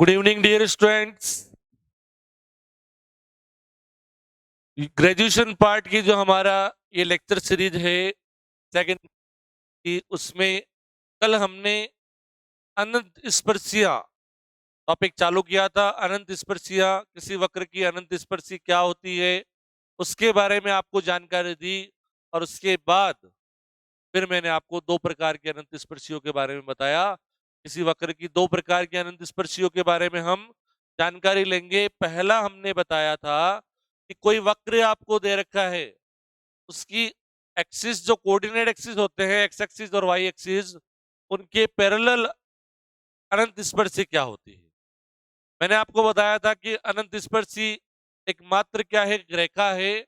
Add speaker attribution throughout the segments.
Speaker 1: Good evening dear students. Graduation part की जो हमारा ये लेक्चर सीरीज है सेकंड की, उसमें कल हमने अनंत स्पर्शिया टॉपिक चालू किया था। अनंत स्पर्शिया, किसी वक्र की अनंत स्पर्शी क्या होती है, उसके बारे में आपको जानकारी दी। और उसके बाद फिर मैंने आपको दो प्रकार के अनंत स्पर्शियों के बारे में बताया। किसी वक्र की दो प्रकार के अनंत स्पर्शियों के बारे में हम जानकारी लेंगे। पहला हमने बताया था कि कोई वक्र आपको दे रखा है, उसकी एक्सिस, जो कोऑर्डिनेट एक्सिस होते हैं, एक्स एक्सिस और वाई एक्सिस, उनके पैरेलल अनंत स्पर्शी क्या होती है। मैंने आपको बताया था कि अनंत स्पर्शी एक मात्र क्या है, एक रेखा है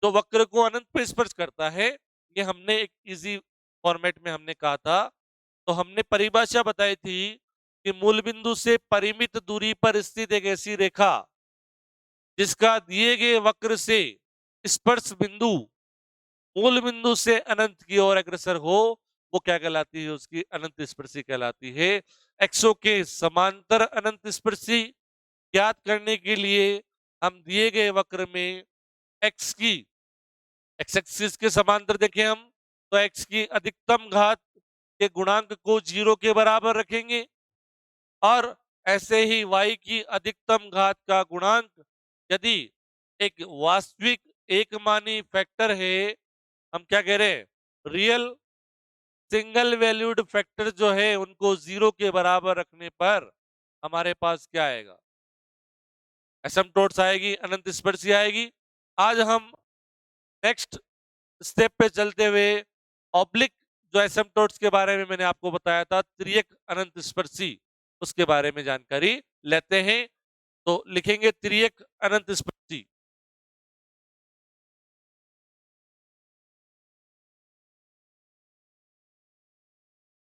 Speaker 1: जो वक्र को अनंत पर स्पर्श करता है। ये हमने एक इजी फॉर्मेट में हमने कहा था। तो हमने परिभाषा बताई थी कि मूल बिंदु से परिमित दूरी पर स्थित एक ऐसी रेखा जिसका दिए गए वक्र से स्पर्श बिंदु मूल बिंदु से अनंत की ओर अग्रसर हो, वो क्या कहलाती है, उसकी अनंत स्पर्शी कहलाती है। एक्सो के समांतर अनंत स्पर्शी ज्ञात करने के लिए हम दिए गए वक्र में एक्स की एक्स एक्सिस के समांतर देखें हम, तो एक्स की अधिकतम घात के गुणांक को 0 के बराबर रखेंगे। और ऐसे ही y की अधिकतम घात का गुणांक यदि एक वास्तविक एक मानी फैक्टर है, हम क्या कह रहे हैं, रियल सिंगल वैल्यूड फैक्टर जो है, उनको 0 के बराबर रखने पर हमारे पास क्या आएगा, एसिम्पटोट्स आएगी, अनंत स्पर्शी आएगी। आज हम नेक्स्ट स्टेप पे चलते हुए ऑब्लिक जो एसिम्पटोट्स के बारे में मैंने आपको बताया था, त्रियक अनंत स्पर्शी, उसके बारे में जानकारी लेते हैं। तो लिखेंगे त्रियक अनंत स्पर्शी।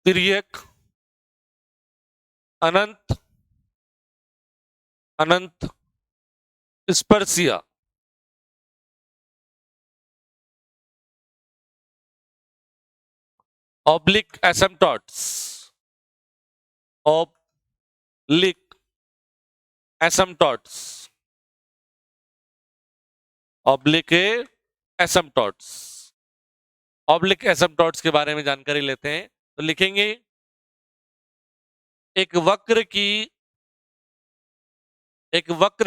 Speaker 1: त्रियक अनंत अनंत स्पर्शिया। Oblique asymptotes, oblique asymptotes, oblique asymptotes. Oblique asymptotes के बारे में जानकारी लेते हैं। तो लिखेंगे एक वक्र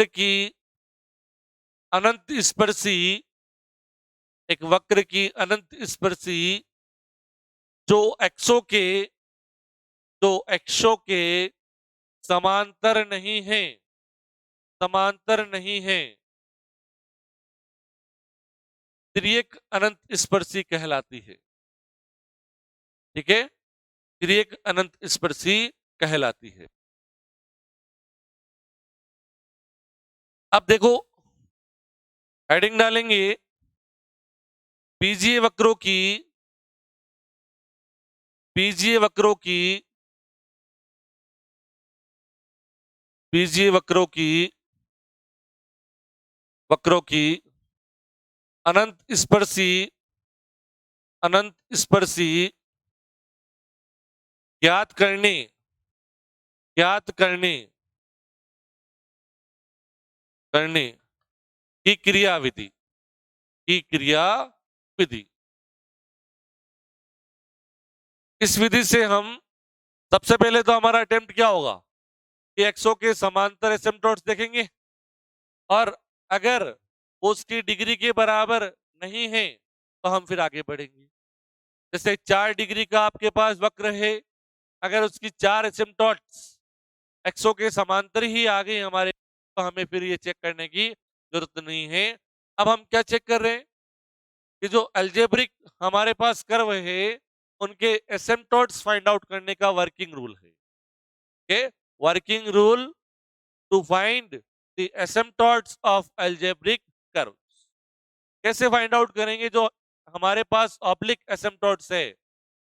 Speaker 1: की अनंत स्पर्शी, एक वक्र की अनंत स्पर्शी जो एक्सो के समांतर नहीं है, समांतर नहीं है, त्रियक अनंत स्पर्शी कहलाती है। ठीक है, त्रियक अनंत स्पर्शी कहलाती है। अब देखो, हेडिंग डालेंगे बीजीय वक्रों की बीजीय वक्रों की बीजीय वक्रों की अनंत स्पर्शी ज्ञात करने करने की क्रियाविधि। इस विधि से हम सबसे पहले तो हमारा अटेम्प्ट क्या होगा कि एक्सो के समांतर एसिम्पटोट्स देखेंगे, और अगर वो उसकी डिग्री के बराबर नहीं है तो हम फिर आगे बढ़ेंगे। जैसे 4 डिग्री का आपके पास वक्र है, अगर उसकी 4 एसिम्पटोट्स एक्सो के समांतर ही आ गई हमारे, तो हमें फिर ये चेक करने की जरूरत नहीं है। अब हम क्या चेक कर रहे हैं कि जो अलजेब्रिक हमारे पास कर्व है, उनके एसिम्पटोट्स फाइंड आउट करने का वर्किंग रूल है। okay? Working rule to find the asymptotes of algebraic curves. कैसे फाइंड आउट करेंगे, जो हमारे पास ऑब्लिक एसिम्पटोट्स है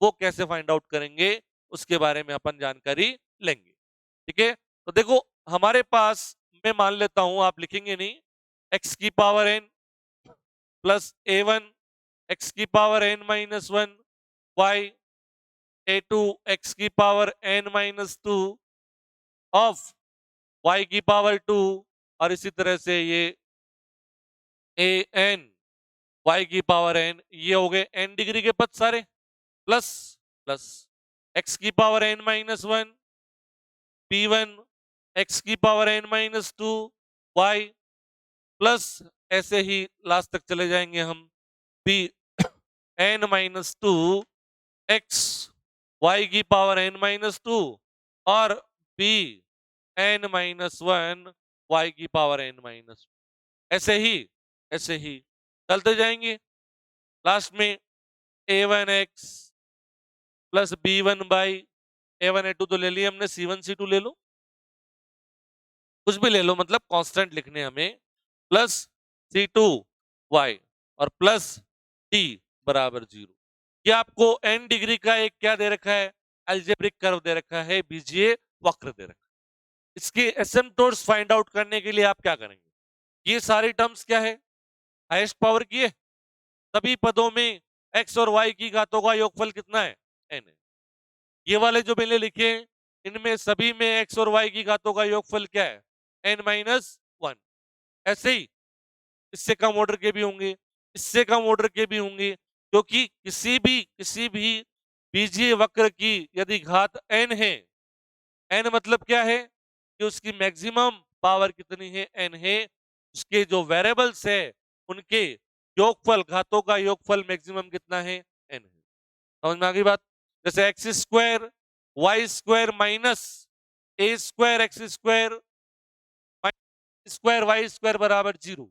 Speaker 1: वो कैसे फाइंड आउट करेंगे, उसके बारे में अपन जानकारी लेंगे। ठीक है, तो देखो हमारे पास, मैं मान लेता हूं, आप लिखेंगे नहीं, एक्स की power n plus a1 X की power n minus 1 y a2 X की power n minus 2 of y की पावर 2 और इसी तरह से ये an y की पावर n, ये हो गए n डिग्री के पद सारे, प्लस प्लस x की power n minus 1 p1 x की power n minus 2 y plus ऐसे ही लास्ट तक चले जाएंगे हम p n minus 2 x y की पावर n माइनस 2 और p n माइनस 1 y की पावर n माइनस, ऐसे ही चलते जाएंगे। लास्ट में a1x plus b1 by a1 a2 तो ले लिया हमने, c1 c2 ले लो, कुछ भी ले लो, मतलब कांस्टेंट लिखने हमें, प्लस c2 y और प्लस t बराबर 0। ये आपको n डिग्री का एक क्या दे रखा है, अलजेब्रिक कर्व दे रखा है, बीजीय वक्र दे रखा है। इसके एसिम्पटोट्स फाइंड आउट करने के लिए आप क्या करेंगे, ये सारी टर्म्स क्या है, हाईएस्ट पावर की है, सभी पदों में x और y की घातों का योगफल कितना है, n है। ये वाले जो मैंने लिखे इनमें सभी में x और y की घातों का योगफल क्या है, n माइनस 1। ऐसे ही इससे कम ऑर्डर के भी होंगे, इससे कम ऑर्डर के भी होंगे, क्योंकि किसी भी बीजीय वक्र की यदि घात n है, n मतलब क्या है कि उसकी मैक्सिमम पावर कितनी है, n है, उसके जो वेरिएबल्स है उनके योगफल, घातों का योगफल मैक्सिमम कितना है, n है। समझ में आ गई बात। जैसे X square Y square minus A square X square square Y square बराबर 0,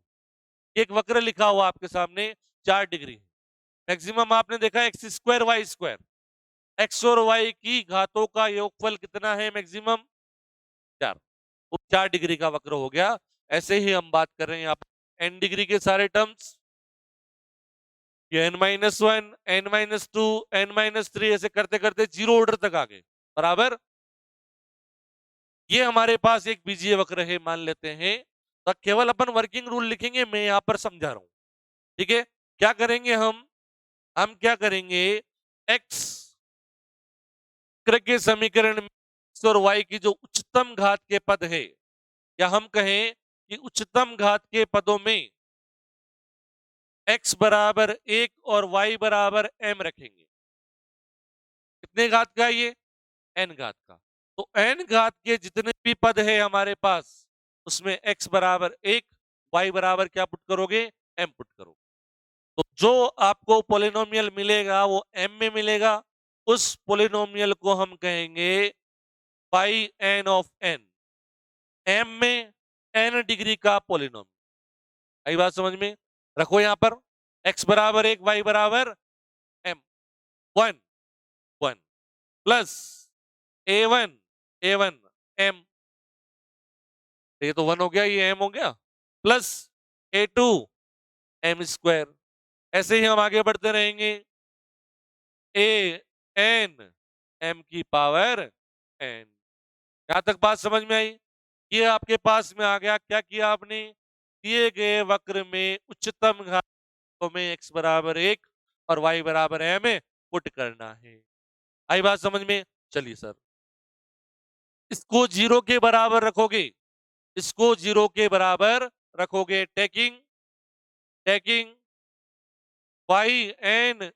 Speaker 1: एक वक्र लिखा हुआ आपके सामने 4 डिग्री है, मैक्सिमम आपने देखा x square Y square, x और वाई की घातों का योगफल कितना है मैक्सिमम 4, वो 4 डिग्री का वक्र हो गया। ऐसे ही हम बात कर रहे हैं यहाँ पर n डिग्री के सारे टर्म्स, ये n-1 n-2 n-3 ऐसे करते करते 0 ऑर्डर तक आ गए बराबर। ये हमारे पास एक बीजीय वक्र है मान लेते हैं, तो केवल अपन वर्किंग रूल लिखेंगे, मैं यहां पर समझा रहा हूं, ठीक है। क्या करेंगे हम क्या करेंगे, एक्स वक्र के समीकरण में x और y की जो उच्चतम घात के पद है, या हम कहें कि उच्चतम घात के पदों में x बराबर 1 और y बराबर m रखेंगे। कितने घात का ये, n घात का। तो n घात के जितने भी पद है हमारे पास, उसमें x बराबर 1 y बराबर क्या पुट करोगे, m पुट करोगे। तो जो आपको पोलिनोमियल मिलेगा वो m में मिलेगा, उस पोलिनोमियल को हम कहेंगे पाई n ऑफ n, m में n डिग्री का पोलिनोमियल। आई बात समझ में, रखो यहां पर x बराबर 1 y बराबर m, 1 1 प्लस a1 m, ये तो 1 हो गया, ये m हो गया, प्लस a2 m स्क्वायर। ऐसे ही हम आगे बढ़ते रहेंगे, a n m की पावर n। यहां तक बात समझ में आई, ये आपके पास में आ गया। क्या किया आपने, दिए गए वक्र में उच्चतम घातों में x बराबर 1 और y बराबर m पुट करना है। आई बात समझ में, चलिए सर इसको 0 के बराबर रखोगे, इसको 0 के बराबर रखोगे, taking y n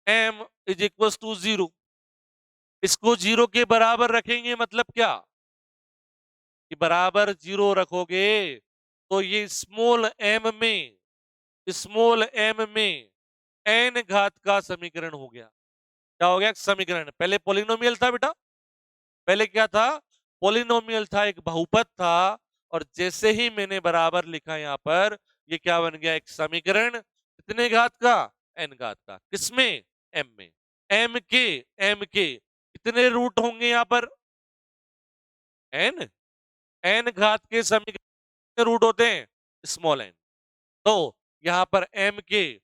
Speaker 1: m is equal to 0। इसको 0 के बराबर रखेंगे मतलब क्या, कि बराबर 0 रखोगे तो ये स्मॉल m में n घात का समीकरण हो गया। क्या हो गया, समीकरण। पहले पोलिनोमियल था बेटा, पहले क्या था, पोलिनोमियल था, एक बहुपद था, और जैसे ही मैंने बराबर लिखा यहां पर, ये क्या बन गया, एक समीकरण। कितने घात का, n घात का। किसमें, m में। m के कितने रूट होंगे यहां पर, n घात के समीकरण कितने रूट होते हैं, स्मॉल n। तो यहां पर m के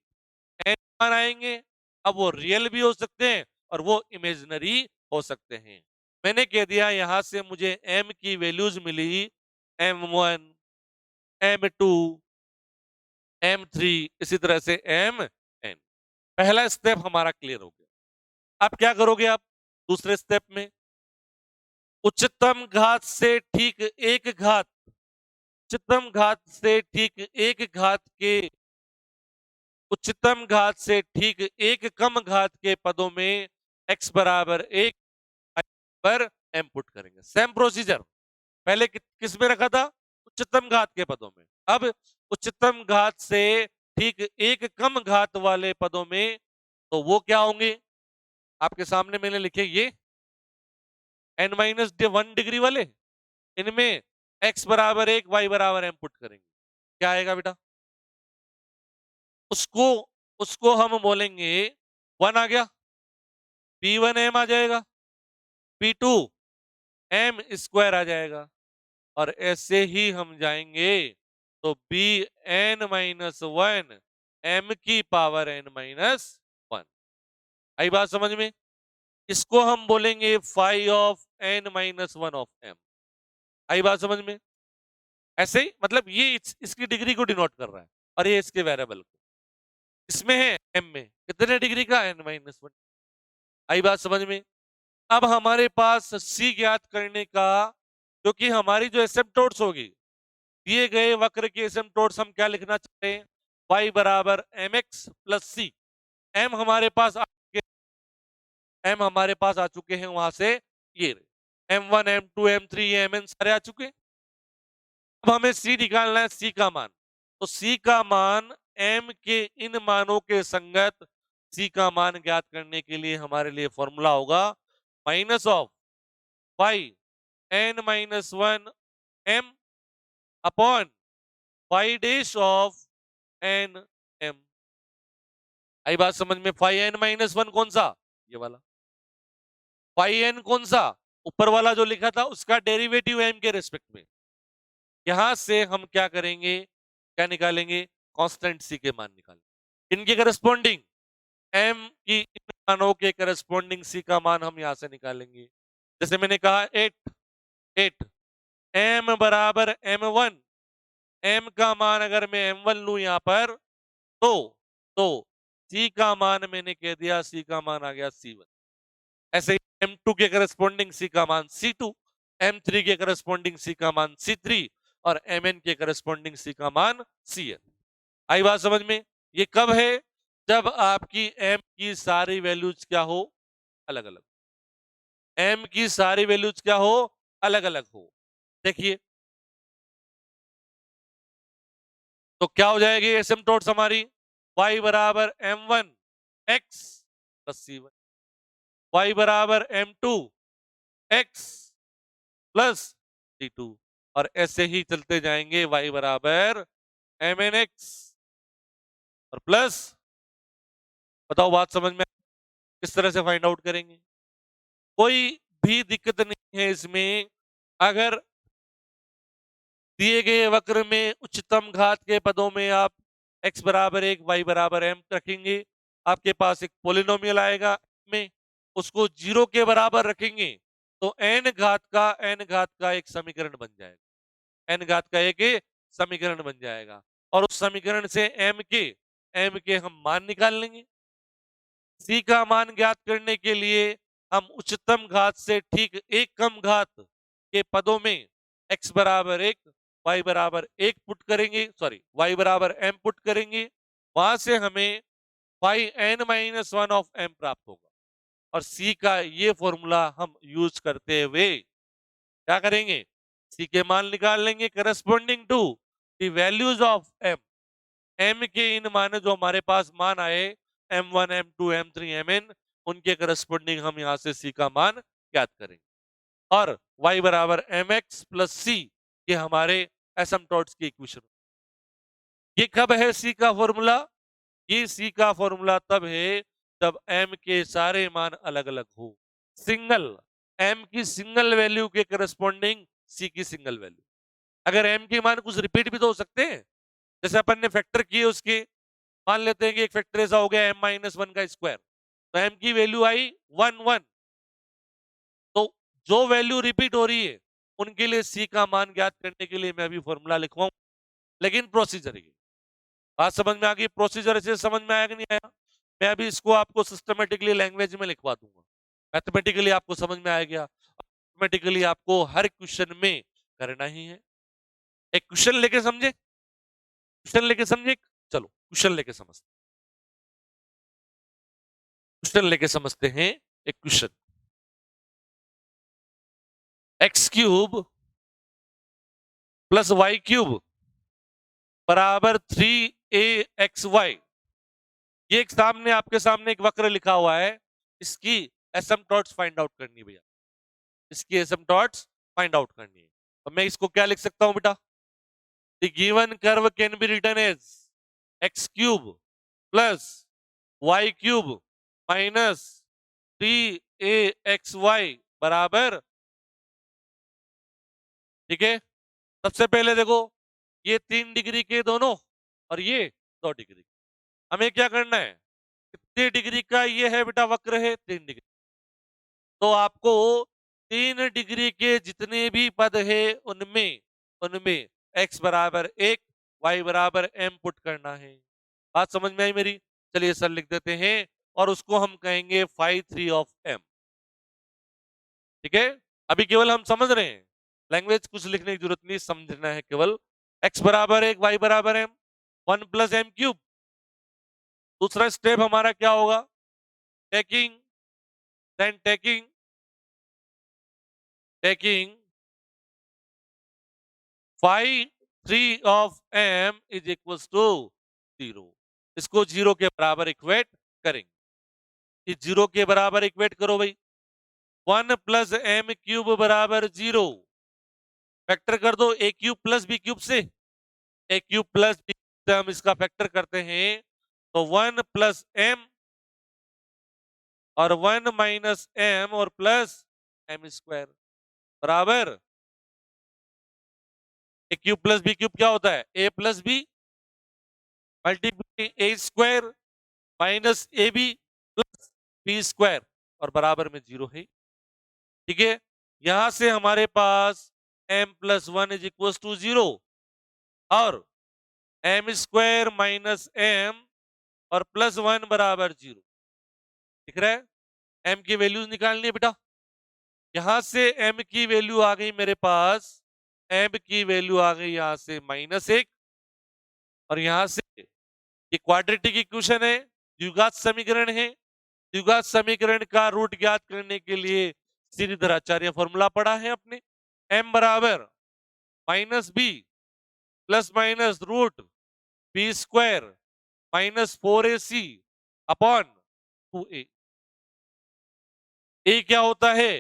Speaker 1: n मान आएंगे। अब वो रियल भी हो सकते हैं और वो इमेजिनरी हो सकते हैं। मैंने कह दिया यहां से मुझे m की वैल्यूज मिली, m1 m2 m3 इसी तरह से mn। पहला स्टेप हमारा क्लियर हो गया। अब क्या करोगे आप दूसरे स्टेप में, उच्चतम घात से ठीक एक घात, उच्चतम घात से ठीक एक घात के, उच्चतम घात से ठीक एक कम घात के पदों में x बराबर एक पर m पुट करेंगे। सेम प्रोसीजर पहले किस में रखा था? उच्चतम घात के पदों में। अब उच्चतम घात से ठीक एक कम घात वाले पदों में, तो वो क्या होंगे? आपके सामने मैंने लिखे ये n-1 डिग्री वाले, इनमें x बराबर एक, y बराबर m पुट करेंगे। क्या आएगा बेटा? उसको उसको हम बोलेंगे 1 आ गया, P1 m आ जाएगा, P2 m स्क्वायर आ जाएगा, और ऐसे ही हम जाएंगे तो Bn-1 m की पावर n-1। आई बात समझ में? इसको हम बोलेंगे phi of n-1 of m। आई बात समझ में? ऐसे ही मतलब ये इसकी डिग्री को डिनोट कर रहा है, और ये इसके वेरिएबल को। इसमें है m में कितने डिग्री का? n-1। आई बात समझ में? अब हमारे पास c ज्ञात करने का, क्योंकि हमारी जो एसिम्पटोट्स होगी, दिए गए वक्र की एसिम्पटोट्स हम क्या लिखना चाहते हैं? y बराबर mx प्लस सी। m हमारे पास आ चुके हैं वहां से, ये m1 m2 m3 mn सारे आ चुके हैं। अब हमें c निकालना है, c का मान। तो c का मान m के इन मानों के संगत c का मान ज्ञात करने के लिए हमारे लिए फॉर्मूला होगा minus of phi n-1 m upon phi dash of n m। आई बात समझ में? phi n-1 कौन सा? ये वाला। phi n कौन सा? ऊपर वाला जो लिखा था उसका डेरिवेटिव m के रेस्पेक्ट में। यहां से हम क्या करेंगे? क्या निकालेंगे? कांस्टेंट c के मान निकालेंगे। इनके करस्पॉन्डिंग m की इन मानों के करस्पॉन्डिंग c का मान हम यहां से निकालेंगे। जैसे मैंने कहा 8 m बराबर m1, m का मान अगर मैं m1 लू यहां पर, तो c का मान मैंने कह दिया, c का मान आ गया c1। ऐसे ही m2 के करस्पॉन्डिंग c का मान c2, m3 के करस्पॉन्डिंग c का मान c3, और mn के करस्पॉन्डिंग c का मान cn। आई बात समझ में? ये कब है? जब आपकी m की सारी वैल्यूज क्या हो? अलग अलग। m की सारी वैल्यूज क्या हो? अलग अलग हो। देखिए तो क्या हो जाएगी एसिम्पटोट्स हमारी? y बराबर m1 x plus c1, y बराबर m2 x प्लस c2, और ऐसे ही चलते जाएंगे y बराबर mnx और प्लस। बताओ बात समझ में? किस तरह से फाइंड आउट करेंगे? कोई भी दिक्कत नहीं है इसमें। अगर दिए गए वक्र में उच्चतम घात के पदों में आप x बराबर एक, y बराबर m रखेंगे, आपके पास एक पोलिनोमियल आएगा में, उसको 0 के बराबर रखेंगे तो n घात का एक समीकरण बन जाएगा। n घात का एक समीकरण बन जाएगा, और उस समीकरण से m के हम मान निकाल लेंगे। c का मान ज्ञात करने के लिए हम उच्चतम घात से ठीक एक कम घात के पदों में x बराबर एक, y बराबर एक पुट करेंगे, सॉरी y बराबर m पुट करेंगे। वहां से हमें phi n-1 ऑफ m प्राप्त होगा, और c का ये फॉर्मूला हम यूज करते हुए क्या करेंगे? c के मान निकाल लेंगे corresponding to the values of m। m के इन मान जो हमारे पास मान आए m1 m2 m3 mn, उनके करस्पॉन्डिंग हम यहां से c का मान ज्ञात करेंगे, और y बराबर mx प्लस c ये हमारे एसिम्पटोट्स की इक्वेशन। ये कब है c का फॉर्मूला? ये c का फॉर्मूला तब है जब m के सारे मान अलग अलग हो। सिंगल m की सिंगल वैल्यू के करस्पॉन्डिंग c की सिंगल वैल्यू। अगर m के मान कुछ रिपीट भी तो हो सकते हैं, जैसे अपन ने फैक्टर किए उसके, मान लेते हैं कि एक फैक्टर ऐसा हो गया m-1 का स्क्वायर, तो m की वैल्यू आई 1 तो जो वैल्यू रिपीट हो रही है उनके लिए c का मान ज्ञात करने के लिए मैं अभी फॉर्मूला लिखवाऊं, लेकिन प्रोसीजर ये बात समझ में आ गई? प्रोसीजर ऐसे समझ में आया कि नहीं आया? मैं अभी इसको आपको सिस्टमेटिकली लैंग्वेज में लिखवा दूंगा, मैथमेटिकली आपको समझ में आ गया। ऑटोमेटिकली आपको हर क्वेश्चन में करना ही है। एक क्वेश्चन लेके समझे, क्वेश्चन लेके समझे, चलो क्वेश्चन लेके समझते, क्वेश्चन लेके समझते हैं। एक question, x cube plus y cube बराबर 3axy। ये एक सामने आपके सामने एक वक्र लिखा हुआ है, इसकी एसिम्पटोट्स फाइंड आउट करनी है भैया, इसकी एसिम्पटोट्स फाइंड आउट करनी है। तो मैं इसको क्या लिख सकता हूं बेटा, the given curve can be written as x cube plus y cube minus 3axy बराबर, ठीक है। सबसे पहले देखो, ये 3 डिग्री के दोनों और ये 2 डिग्री। हमें क्या करना है, कितने डिग्री का ये है बेटा वक्र है, 3 डिग्री। तो आपको 3 डिग्री के जितने भी पद है उनमें उनमें x बराबर 1 y बराबर m पुट करना है। बात समझ में आई मेरी? चलिए सर लिख देते हैं और उसको हम कहेंगे फाई 3 ऑफ m। ठीक है, अभी केवल हम समझ रहे हैं, लैंग्वेज कुछ लिखने की जरूरत नहीं, समझना है केवल। x बराबर 1 y बराबर m, 1 प्लस m क्यूब। दूसरा स्टेप हमारा क्या होगा, taking then taking phi 3 of m is equals to 0। इसको 0 के बराबर इक्वेट करेंगे। इस 0 के बराबर इक्वेट करो भाई, 1 प्लस एम क्यूब बराबर 0। फैक्टर कर दो ए क्यूब प्लस बी क्यूब से, ए क्यूब प्लस बी से हम इसका फैक्टर करते हैं तो 1 प्लस एम और 1 माइनस एम और प्लस एम स्क्वायर बराबर, A cube plus B cube क्या होता है, A plus B multiply A square minus A B plus B square और बराबर में 0 है। ठीक है, यहां से हमारे पास m plus 1 is equal to 0 और एम स्क्वायर माइनस एम और प्लस 1 बराबर 0। दिख रहा है, m की वैल्यूज निकालनी है बेटा। यहां से m की वैल्यू आ गई मेरे पास, m की वैल्यू आ गई यहां से -1 और यहां से ये क्वाड्रेटिक इक्वेशन है, द्विघात समीकरण है। द्विघात समीकरण का रूट ज्ञात करने के लिए श्रीधराचार्य फॉर्मूला पढ़ा है अपने, m बराबर -b plus minus root b square -4ac upon 2a। a क्या होता है,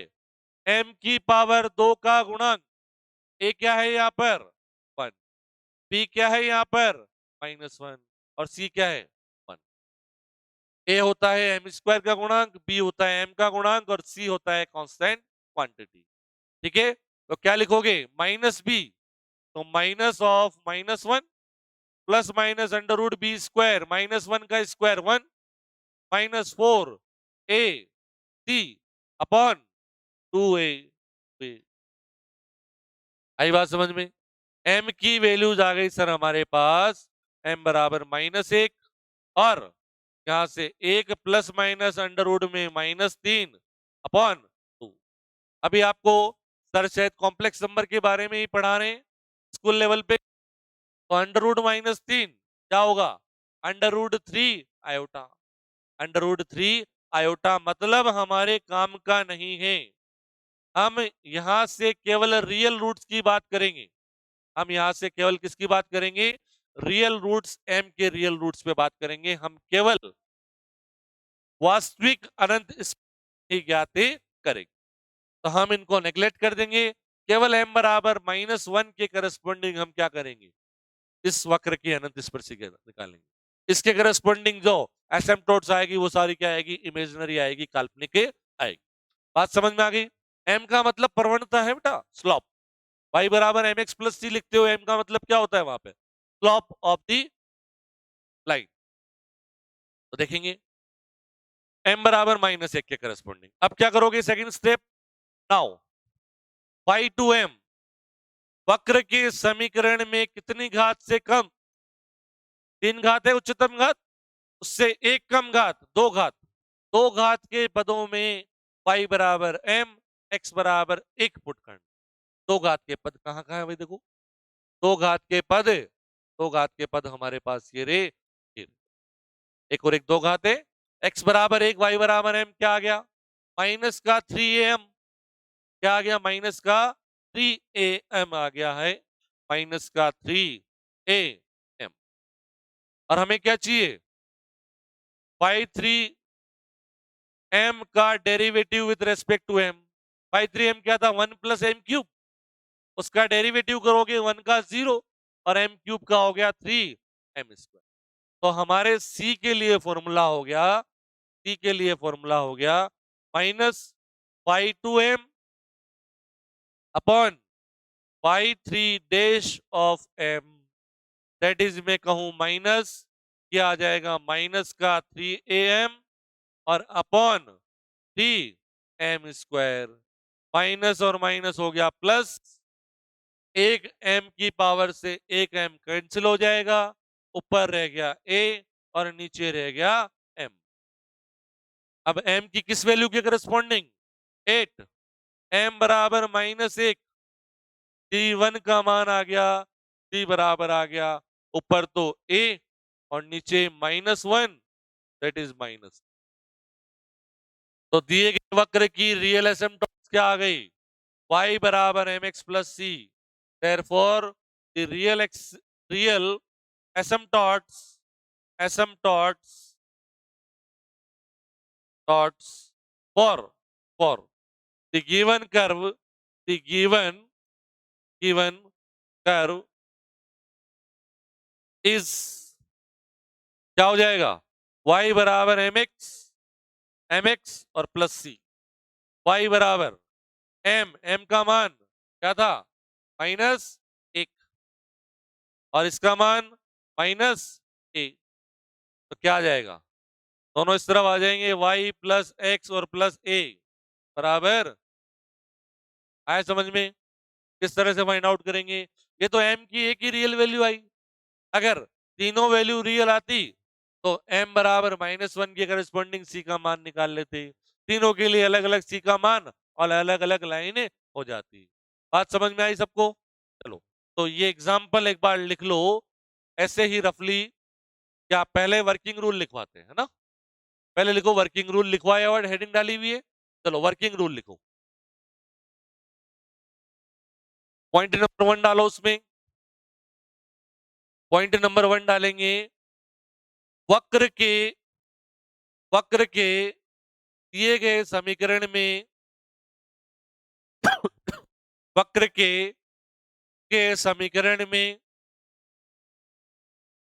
Speaker 1: m की पावर 2 का गुणक। a क्या है यहाँ पर 1, b क्या है यहाँ पर -1 और c क्या है 1। a होता है m स्क्वायर का गुणांक, b होता है m का गुणांक और c होता है कांस्टेंट क्वांटिटी। ठीक है, तो क्या लिखोगे -b तो minus of -1 plus minus under root b square -1 का square 1 -4 a c upon 2a। आई बात समझ में? m की वैल्यूज आ गई सर हमारे पास, m बराबर -1 और यहां से 1 प्लस माइनस अंडर रूट में -3 अपॉन 2। अभी आपको सर शायद कॉम्प्लेक्स नंबर के बारे में ही पढ़ा रहे हैं स्कूल लेवल पे, तो अंडर रूट -3 क्या होगा, under root 3 iota. Under root 3 iota मतलब हमारे काम का नहीं है। हम यहां से केवल रियल रूट्स की बात करेंगे, हम यहां से केवल किसकी बात करेंगे, रियल रूट्स, m के रियल रूट्स पे बात करेंगे। हम केवल वास्तविक अनंत ही ज्ञात करेंगे, तो हम इनको नेग्लेक्ट कर देंगे। केवल m बराबर -1 के करस्पॉन्डिंग हम क्या करेंगे, इस वक्र की अनंत स्पर्शी निकालेंगे। इसके करस्पॉन्डिंग जो एसिम्पटोट्स आएगी वो सारी क्या आएगी, इमेजिनरी आएगी, काल्पनिक आएगी। बात समझ में आ गई? m का मतलब प्रवणता है बेटा, स्लॉप। y बराबर mx प्लस c लिखते हो, m का मतलब क्या होता है वहां पे, स्लॉप ऑफ दी लाइन। तो देखेंगे m बराबर -1 के करस्पॉन्डिंग। अब क्या करोगे, second step, now y to m वक्र के समीकरण में कितनी घात से कम, 3 घात है उच्चतम घात, उससे 1 कम घात, 2 घात, 2 घात के पदों में y बराबर m, x बराबर 1 पुट करना। दो घात के पद कहाँ कहाँ है भाई देखो, दो घात के पद, दो घात के पद हमारे पास ये रे, ये। एक और एक दो घात है, x बराबर 1 y बराबर m, क्या आ गया माइनस का 3am, क्या आ गया माइनस का 3am आ गया है, माइनस का 3am। और हमें क्या चाहिए, y3m का derivative with respect to m। y3m क्या था 1 प्लस एम क्यूब, उसका डेरिवेटिव करोगे 1 का 0 और m क्यूब का हो गया 3m²। तो हमारे c के लिए फॉर्मूला हो गया, c के लिए फॉर्मूला हो गया minus y2m upon y3 dash of m, that is मैं कहूं माइनस, क्या आ जाएगा माइनस का 3am और अपॉन 3m², माइनस और माइनस हो गया प्लस, एक m की पावर से एक m कैंसिल हो जाएगा, ऊपर रह गया a और नीचे रह गया m। अब m की किस वैल्यू के करस्पॉन्डिंग 8, m बराबर -1, t1 का मान आ गया, t बराबर आ गया ऊपर तो a और नीचे -1, दैट इज माइनस। तो दिए गए वक्र की रियल एसिम्पटोट्स क्या आ गई, y बराबर mx plus C, therefore the real asymptotes asymptotes dots for the given curve, the given curve is, क्या हो जाएगा y बराबर mx और प्लस सी, y बराबर m का मान क्या था -1 और इसका मान -1, तो क्या आ जाएगा, दोनों इस तरफ आ जाएंगे, y प्लस एक्स और प्लस a बराबर, आया समझ में, किस तरह से फाइंड आउट करेंगे। ये तो m की एक ही रियल वैल्यू आई, अगर तीनों वैल्यू रियल आती तो m बराबर -1 के करस्पॉन्डिंग c का मान निकाल लेते, तीनों के लिए अलग अलग c का मान और अलग अलग लाइनें हो जाती। बात समझ में आई सबको, चलो तो ये एग्जाम्पल एक बार लिख लो ऐसे ही रफली, क्या पहले वर्किंग रूल लिखवाते हैं ना, पहले लिखो वर्किंग रूल, लिखवाया और हेडिंग डाली हुई है, चलो वर्किंग रूल लिखो, पॉइंट नंबर 1 डालो उसमें, पॉइंट नंबर 1 डालेंगे, वक्र के दिए गए समीकरण में वक्र के समीकरण में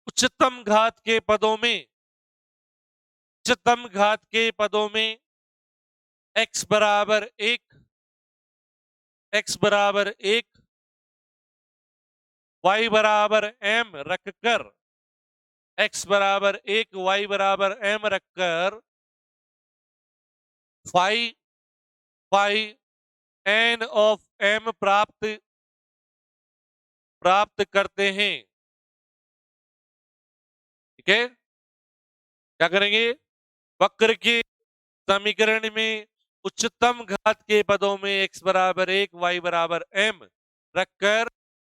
Speaker 1: उच्चतम घात के पदों में, उच्चतम घात के पदों में x बराबर 1, x बराबर 1, y बराबर m रखकर, x बराबर 1 y बराबर m रखकर फाई n ऑफ m प्राप्त करते हैं, ठीक है। क्या करेंगे, वक्र के समीकरण में उच्चतम घात के पदों में x बराबर 1 y बराबर m रखकर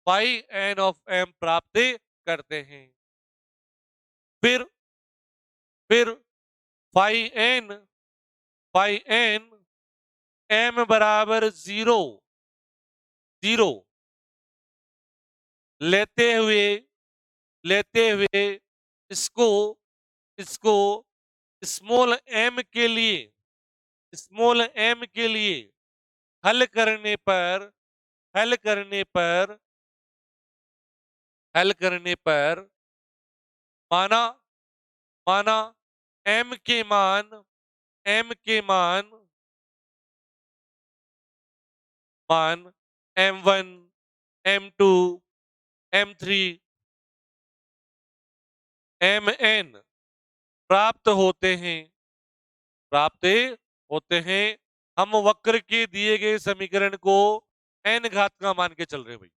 Speaker 1: फाई n ऑफ m प्राप्त करते हैं। फिर फाई n m बराबर 0 लेते हुए इसको इसको स्मॉल m के लिए, स्मॉल m के लिए हल करने पर हल करने पर हल करने पर माना माना m के मान m1 m2 m3 mn प्राप्त होते हैं। हम वक्र के दिए गए समीकरण को n घात का मान के चल रहे हैं भाई,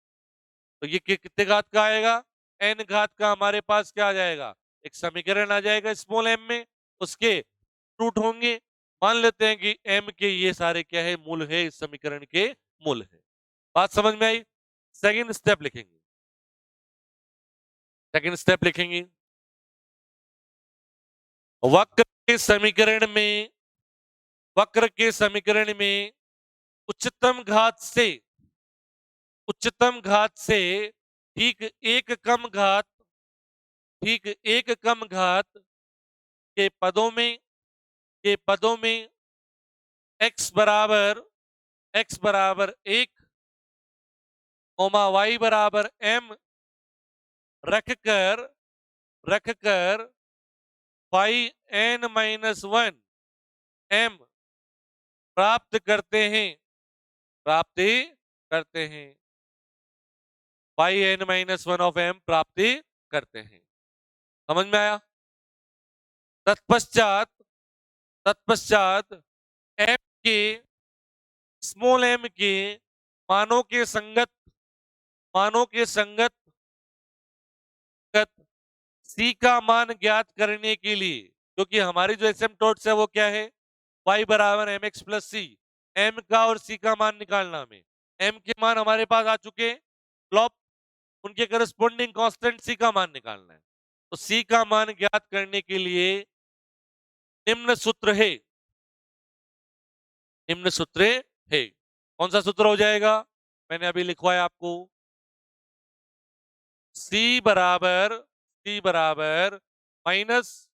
Speaker 1: तो ये कितने घात का आएगा, n घात का हमारे पास क्या आ जाएगा, एक समीकरण आ जाएगा स्मॉल m में, उसके रूट होंगे, मान लेते हैं कि m के ये सारे क्या है, मूल है, इस समीकरण के मूल है। बात समझ में आई? सेकंड स्टेप लिखेंगे। सेकंड स्टेप लिखेंगे, वक्र के समीकरण में, वक्र के समीकरण में उच्चतम घात से, उच्चतम घात से ठीक एक कम घात, ठीक एक कम घात के पदों में, के पदों में x बराबर 1 y बराबर m रखकर, रखकर फाई n माइनस 1 m प्राप्त करते हैं, प्राप्त करते हैं, phi n minus 1 of m प्राप्त करते हैं। समझ में आया? तत्पश्चात, तत्पश्चात m के, स्मॉल m के मानों के संगत, मानों के संगत c का मान ज्ञात करने के लिए, क्योंकि हमारी जो एसिम्पटोट्स है वो क्या है, y बराबर एम एक्स प्लस सी, m का और c का मान निकालना हमें। m के मान हमारे पास आ चुके हैं, फ्लॉप, उनके करस्पॉन्डिंग कांस्टेंट c का मान निकालना है। तो c का मान ज्ञात करने के लिए निम्न सूत्र है, निम्न सूत्र है। कौन सा सूत्र हो जाएगा? मैंने अभी लिखवाया आपको, c बराबर minus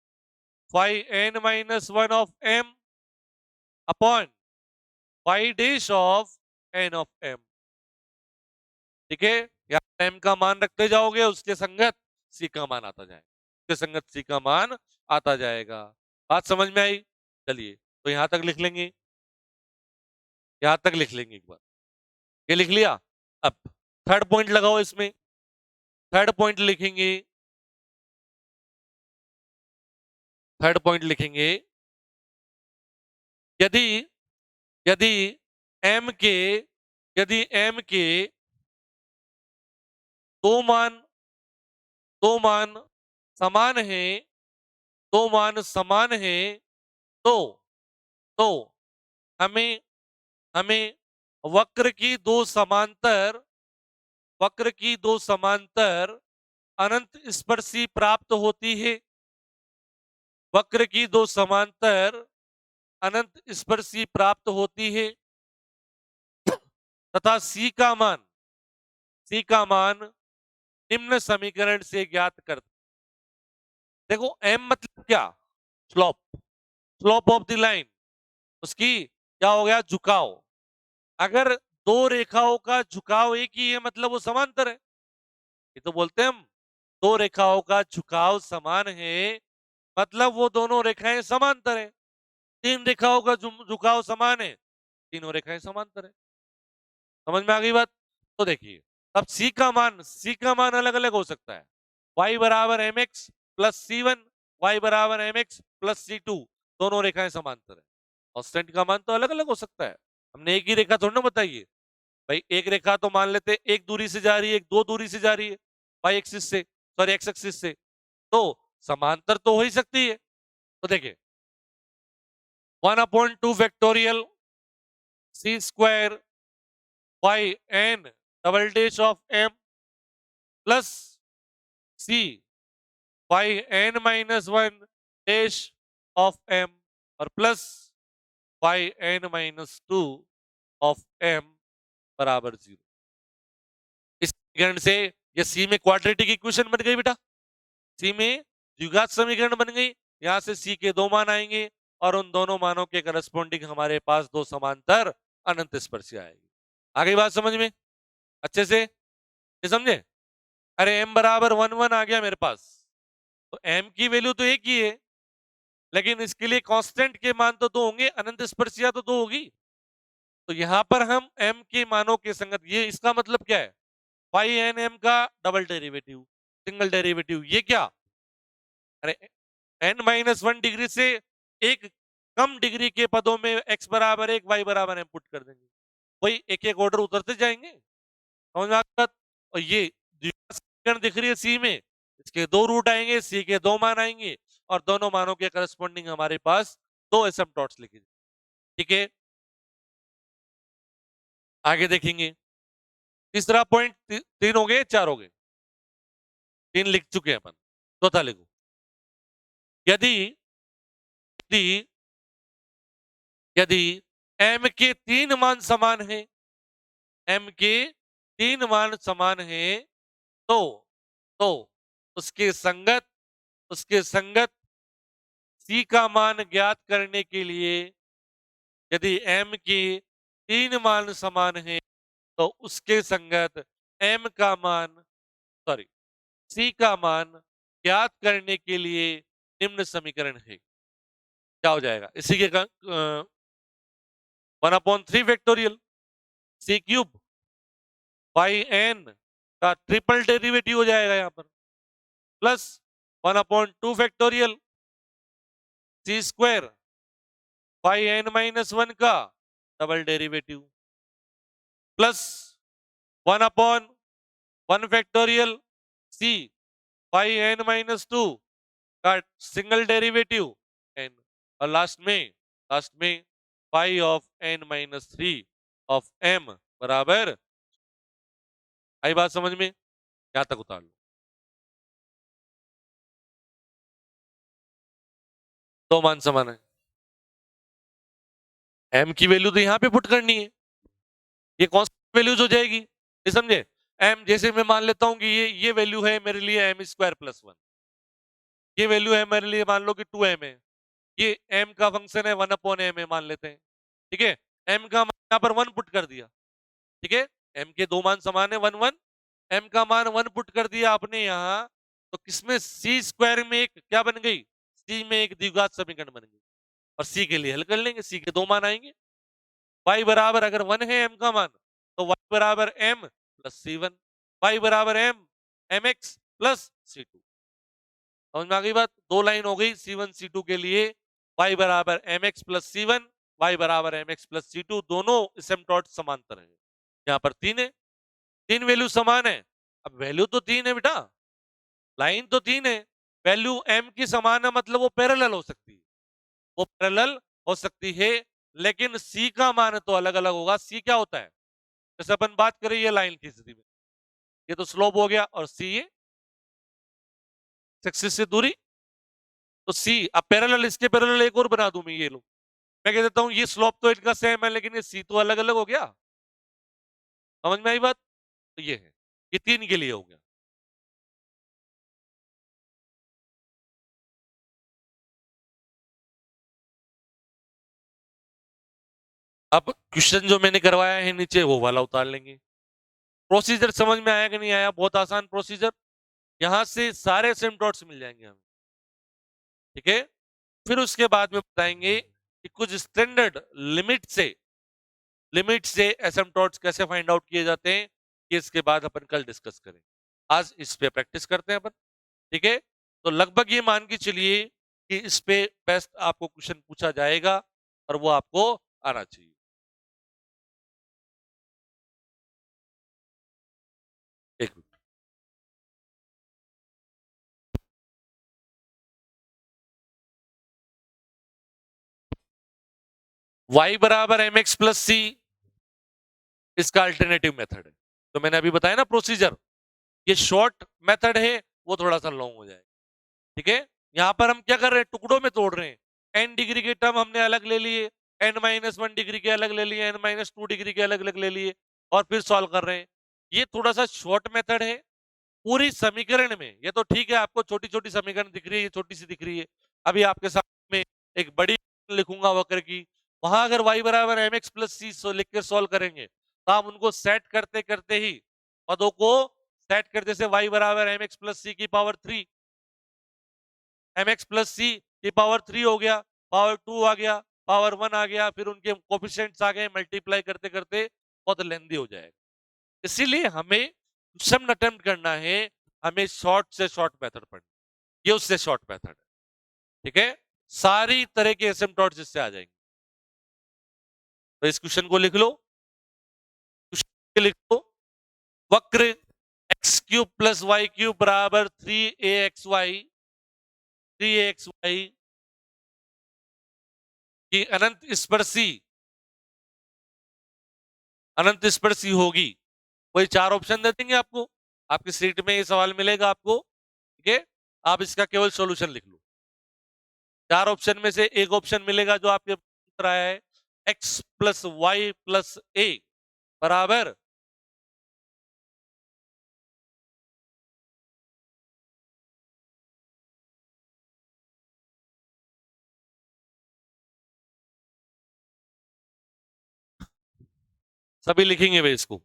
Speaker 1: phi n minus 1 of m upon phi dash of n of m। ठीक है, यहाँ m का मान रखते जाओगे, उसके संगत c का मान आता जाएगा, उसके संगत c का मान आता जाएगा। बात समझ में आई? चलिए, तो यहां तक लिख लेंगे, यहां तक लिख लेंगे एक बार। ये लिख लिया। अब थर्ड पॉइंट लगाओ इसमें, थर्ड पॉइंट लिखेंगे, थर्ड पॉइंट लिखेंगे, यदि, यदि m के, यदि m के दो मान, दो मान समान है, दो मान समान है, तो, तो हमें, हमें वक्र की दो समांतर, वक्र की दो समांतर अनंत स्पर्शी प्राप्त होती है, वक्र की दो समांतर अनंत स्पर्शी प्राप्त होती है, तथा c का मान, c का मान निम्न समीकरण से ज्ञात कर। देखो m मतलब क्या, slope, slope of the line, उसकी क्या हो गया, झुकाव। अगर दो रेखाओं का झुकाव एक ही है मतलब वो समांतर है, ये तो बोलते हैं हम, दो रेखाओं का झुकाव समान है मतलब वो दोनों रेखाएं समांतर है। तीन रेखाओं का झुकाव समान है, तीनों रेखाएं समांतर है। समझ में आ गई बात? तो देखिए, अब c का मान, c का मान अलग अलग हो सकता है, y बराबर m x plus c one, y बराबर m x plus c two, दोनों रेखाएं समांतर है। कांस्टेंट का मान तो अलग अलग हो सकता है, हमने एक ही रेखा थोड़ी ना बताई है भाई। एक रेखा तो मान लेते एक दूरी से जा रही है, एक दो दूरी से जा रही है, वाई एक्सिस से, सॉरी एक्स एक्सिस से, तो समांतर तो हो ही सकती है। तो देखिए 1/2 factorial C square Y N double dash of M plus C Y N minus 1 dash of M और plus Y N minus 2 of M बराबर 0। इस समीकरण से ये सी में क्वाड्रेटिक इक्वेशन बन गई बेटा, सी में द्विघात समीकरण बन गई। यहां से सी के दो मान आएंगे और उन दोनों मानों के करस्पॉन्डिंग हमारे पास दो समांतर अनंत स्पर्शी आएगी। आ गई बात समझ में अच्छे से? ये समझे? अरे m बराबर 1 1 आ गया मेरे पास, तो m की वैल्यू तो एक ही है, लेकिन इसके लिए कांस्टेंट के मान तो दो होंगे, अनंत स्पर्शिया तो दो होगी। तो यहां पर हम m के मानों के संगत, ये इसका मतलब क्या है, फाई एन एम का डबल डेरिवेटिव, सिंगल डेरिवेटिव, ये क्या, अरे n माइनस 1 डिग्री से एक कम डिग्री के पदों में x बराबर 1 y बराबर m पुट कर देंगे, वही एक एक ऑर्डर उतरते जाएंगे। समझ में आ गया? और ये द्विघात समीकरण दिख रही है सी में, इसके दो रूट आएंगे, सी के दो मान आएंगे और दोनों मानों के करस्पॉन्डिंग हमारे पास दो एसिम्पटोट्स लिखे। ठीक है, आगे देखेंगे। तीसरा पॉइंट, 3 हो गए, 4 हो गए? 3 लिख चुके हैं अपन। चौथा लिखो। यदि यदि यदि m के 3 मान समान है, m के 3 मान समान है, तो तो उसके संगत c का मान ज्ञात करने के लिए, यदि m के 3 मान समान है तो उसके संगत m का मान, सॉरी, c का मान ज्ञात करने के लिए निम्न समीकरण है। क्या हो जाएगा इसी के 1/3 factorial c cube by n का ट्रिपल डेरिवेटिव हो जाएगा यहां पर, plus 1/2 factorial c square by n-1 का double derivative, plus 1/1 factorial c by n-2 का सिंगल डेरिवेटिव n, और लास्ट में पाई ऑफ n-3 ऑफ m बराबर। आई बात समझ में? यहां तक उतार लो। दो मान समान है, m की वैल्यू तो यहां पे पुट करनी है, ये कांस्टेंट वैल्यूज हो जाएगी, ये समझे? m जैसे मैं मान लेता हूं कि ये वैल्यू है मेरे लिए m² + 1, ये वैल्यू है मेरे लिए मान लो कि 2m है, ये m का फंक्शन है 1/m है मान लेते हैं, ठीक है? m का मान यहां पर 1 पुट कर दिया, ठीक है? m के दो मान समान है 1 1, m का मान 1 पुट कर दिया आपने यहां, तो किसमें c स्क्वायर में एक क्या बन गई, c में एक द्विघात समीकरण बन गई, और c के लिए हल कर लेंगे, c के दो मान आएंगे। y बराबर अगर 1 है m का मान, तो y बराबर m प्लस c1, y बराबर m mx प्लस c2। समझ में आ गई बात? दो लाइन हो गई c1 c2 के लिए, y बराबर mx प्लस c1, y बराबर mx प्लस c2, दोनों एसिम्पटोट समांतर है। यहाँ पर 3 है, 3 वैल्यू समान है। अब वैल्यू तो 3 है बेटा, लाइन तो 3 है, वैल्यू m की समान है मतलब वो पैरेलल हो सकती है, वो पैरेलल हो सकती है, लेकिन c का मान तो अलग अलग होगा। c क्या होता है, जैसे अपन बात करें ये लाइन की स्थिति में, ये तो स्लोप हो गया, और c ये एक्सिस से दूरी, तो c अब पैरेलल, इसके पैरेलल एक और बना दूं मैं, ये लो, मैं कह देता हूं ये स्लोप तो इनका सेम है, लेकिन ये c तो अलग अलग हो गया। समझ में आई बात? तो ये है, ये 3 के लिए हो गया। अब क्वेश्चन जो मैंने करवाया है नीचे वो वाला उतार लेंगे। प्रोसीजर समझ में आया कि नहीं आया? बहुत आसान प्रोसीजर, यहां से सारे एसिम्पटोट्स मिल जाएंगे हमें, ठीक है? फिर उसके बाद में बताएंगे कि कुछ स्टैंडर्ड लिमिट से एसिम्पटोट्स कैसे फाइंड आउट किए जाते हैं, ये इसके बाद अपन कल डिस्कस करें। आज इस पे प्रैक्टिस करते हैं अपन, ठीक है? तो लगभग ये मान के चलिए कि इस पे बेस्ट आपको क्वेश्चन पूछा जाएगा और वो आपको आना चाहिए। एक मिनट, y बराबर mx प्लस सी इसका अल्टरनेटिव मेथड है, तो मैंने अभी बताया ना प्रोसीजर, ये शॉर्ट मेथड है, वो थोड़ा सा लॉन्ग हो जाएगा, ठीक है? यहां पर हम क्या कर रहे हैं, टुकड़ों में तोड़ रहे हैं। n डिग्री के टर्म हमने अलग ले लिए, n-1 डिग्री के अलग ले लिए, n-2 डिग्री के अलग अलग ले लिए, और फिर सॉल्व कर रहे हैं। ये थोड़ा सा शॉर्ट मेथड है। पूरी समीकरण में ये तो ठीक है, आपको छोटी छोटी समीकरण दिख रही है, छोटी सी दिख रही है। अभी आपके सामने एक बड़ी लिखूंगा वक्र की, वहां अगर y बराबर mx प्लस सी लिख के सॉल्व करेंगे, तो हम उनको सेट करते करते ही, पदों को सेट करते से y बराबर mx प्लस सी की पावर 3, mx प्लस सी की पावर 3 हो गया, पावर 2 आ गया, पावर 1 आ गया, फिर उनके कोफिशिएंट्स आ गए, मल्टीप्लाई करते करते बहुत लेंदी हो जाएगा। इसीलिए हमें सम अटेम्प्ट करना है, हमें शॉर्ट से शॉर्ट मेथड पढ़ना, ये उससे शॉर्ट मेथड है, ठीक है? सारी तरह के एसिम्पटोट्स इससे आ जाएंगे। तो इस क्वेश्चन को लिख लो, क्वेश्चन लिख लो, वक्र x cube plus y cube बराबर 3axy की अनंत स्पर्शी अनंत स्पर्शी होगी, वही 4 ऑप्शन दे देंगे आपको, आपकी सीट में ये सवाल मिलेगा आपको, ठीक है। आप इसका केवल सॉल्यूशन लिख लो। 4 ऑप्शन में से एक ऑप्शन मिलेगा जो आपके रहा है x प्लस वाई प्लस ए बराबर सभी लिखेंगे भाई इसको।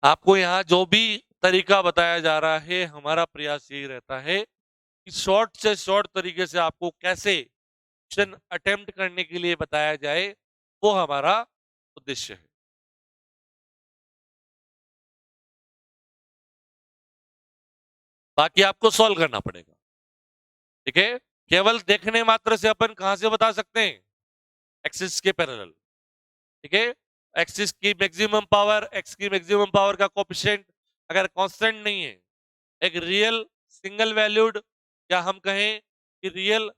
Speaker 1: आपको यहाँ जो भी तरीका बताया जा रहा है, हमारा प्रयास यही रहता है कि शॉर्ट से शॉर्ट तरीके से आपको कैसे क्वेश्चन अटेम्प्ट करने के लिए बताया जाए, वो हमारा उद्देश्य है। बाकी आपको सॉल्व करना पड़ेगा, ठीक है। केवल देखने मात्र से अपन कहां से बता सकते हैं, एक्सिस के पैरेलल, ठीक है। एक्सिस की मैक्सिमम पावर, एक्स की मैक्सिमम पावर का कोएफिशिएंट अगर कांस्टेंट नहीं है, एक रियल सिंगल वैल्यूड, या हम कहें कि रियल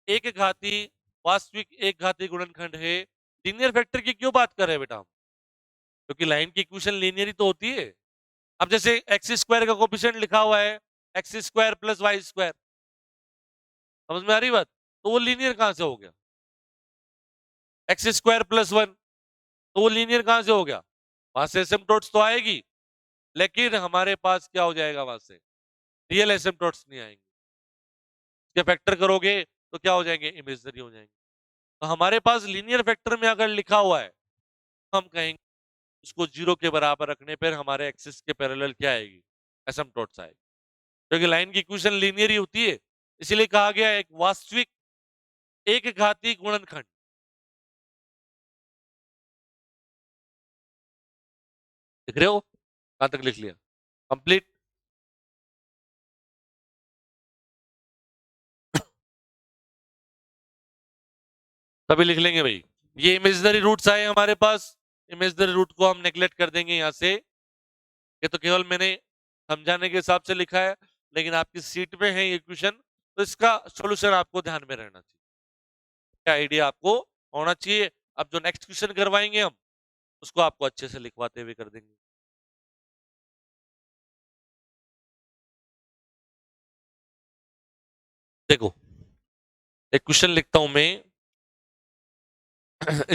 Speaker 1: एक घाती वास्तविक एक घाती गुणनखंड है, लीनियर फैक्टर की क्यों बात कर रहे हैं बेटा हम, क्योंकि लाइन की इक्वेशन लीनियर ही तो होती है। अब जैसे एक्स स्क्वायर का कोएफिशिएंट लिखा हुआ है x square plus y square, समझ में आ रही बात, तो वो लीनियर कहां से हो गया। एक्स स्क्वायर प्लस वन, तो वो लीनियर कहां से हो गया, वहां से एसिम्पटोट्स तो आएगी, लेकिन हमारे पास क्या हो जाएगा, वहां से रियल एसिम्पटोट्स नहीं आएंगे। इसके फैक्टर करोगे तो क्या हो जाएंगे, इमेजनरी हो जाएंगे। तो हमारे पास लीनियर फैक्टर में अगर लिखा हुआ है, हम कहेंगे उसको 0 के बराबर रखने पर हमारे एक्सिस के पैरेलल क्या आएगी, एसिम्पटोट्स आएगी, क्योंकि लाइन की इक्वेशन लीनियर ही होती है। इसीलिए कहा गया एक वास्तविक एक घाती गुणनखंड। लिख रहे हो, कहां तक लिख लिया, कंप्लीट। तभी लिख लेंगे भाई। ये इमेजिनरी रूट्स आए हमारे पास, इमेजिनरी रूट को हम नेग्लेक्ट कर देंगे यहां से, ये तो केवल मैंने समझाने के हिसाब से लिखा है, लेकिन आपकी सीट में है ये क्वेश्चन, तो इसका सॉल्यूशन आपको ध्यान में रहना चाहिए, क्या आइडिया आपको होना चाहिए। अब जो नेक्स्ट क्वेश्चन करवाएंगे हम, उसको आपको अच्छे से लिखवाते हुए कर देंगे। देखो, एक क्वेश्चन लिखता हूं मैं,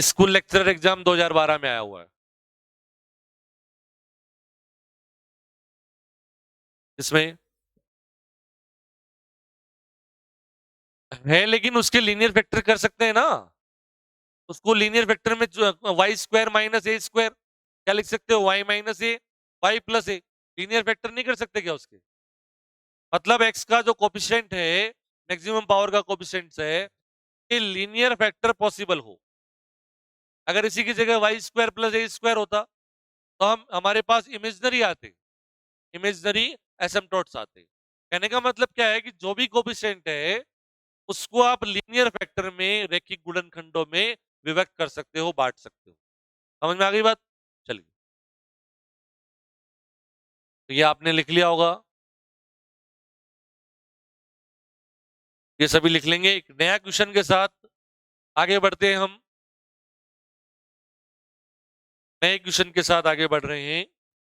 Speaker 1: स्कूल लेक्चरर एग्जाम 2012 में आया हुआ है, इसमें है, लेकिन उसके लीनियर फैक्टर कर सकते हैं ना, उसको लीनियर वेक्टर में Y square minus A square क्या लिख सकते हो, वाई माइनस ए वाई प्लस ए, लीनियर वेक्टर नहीं कर सकते क्या उसके, मतलब एक्स का जो कोफिशिएंट है, मैक्सिमम पावर का कोफिशिएंट है, कि लीनियर फैक्टर पॉसिबल हो। अगर इसी की जगह वाई स्क्वायर प्लस ए स्क्वायर होता, तो हम हमारे पास इमेजनरी आते, इमेजनरी एसिम्पटोट्स आते। कहने का मतलब क्या है कि जो भी कोफिशिएंट है, उसको आप लीनियर फैक्टर में रैखिक गुणनखंडों में विभक्त कर सकते हो, बांट सकते हो। समझ में आ गई बात, चलिए, तो ये आपने लिख लिया होगा, ये सभी लिख लेंगे। एक नया क्वेश्चन के साथ आगे बढ़ते हैं हम, नए क्वेश्चन के साथ आगे बढ़ रहे हैं,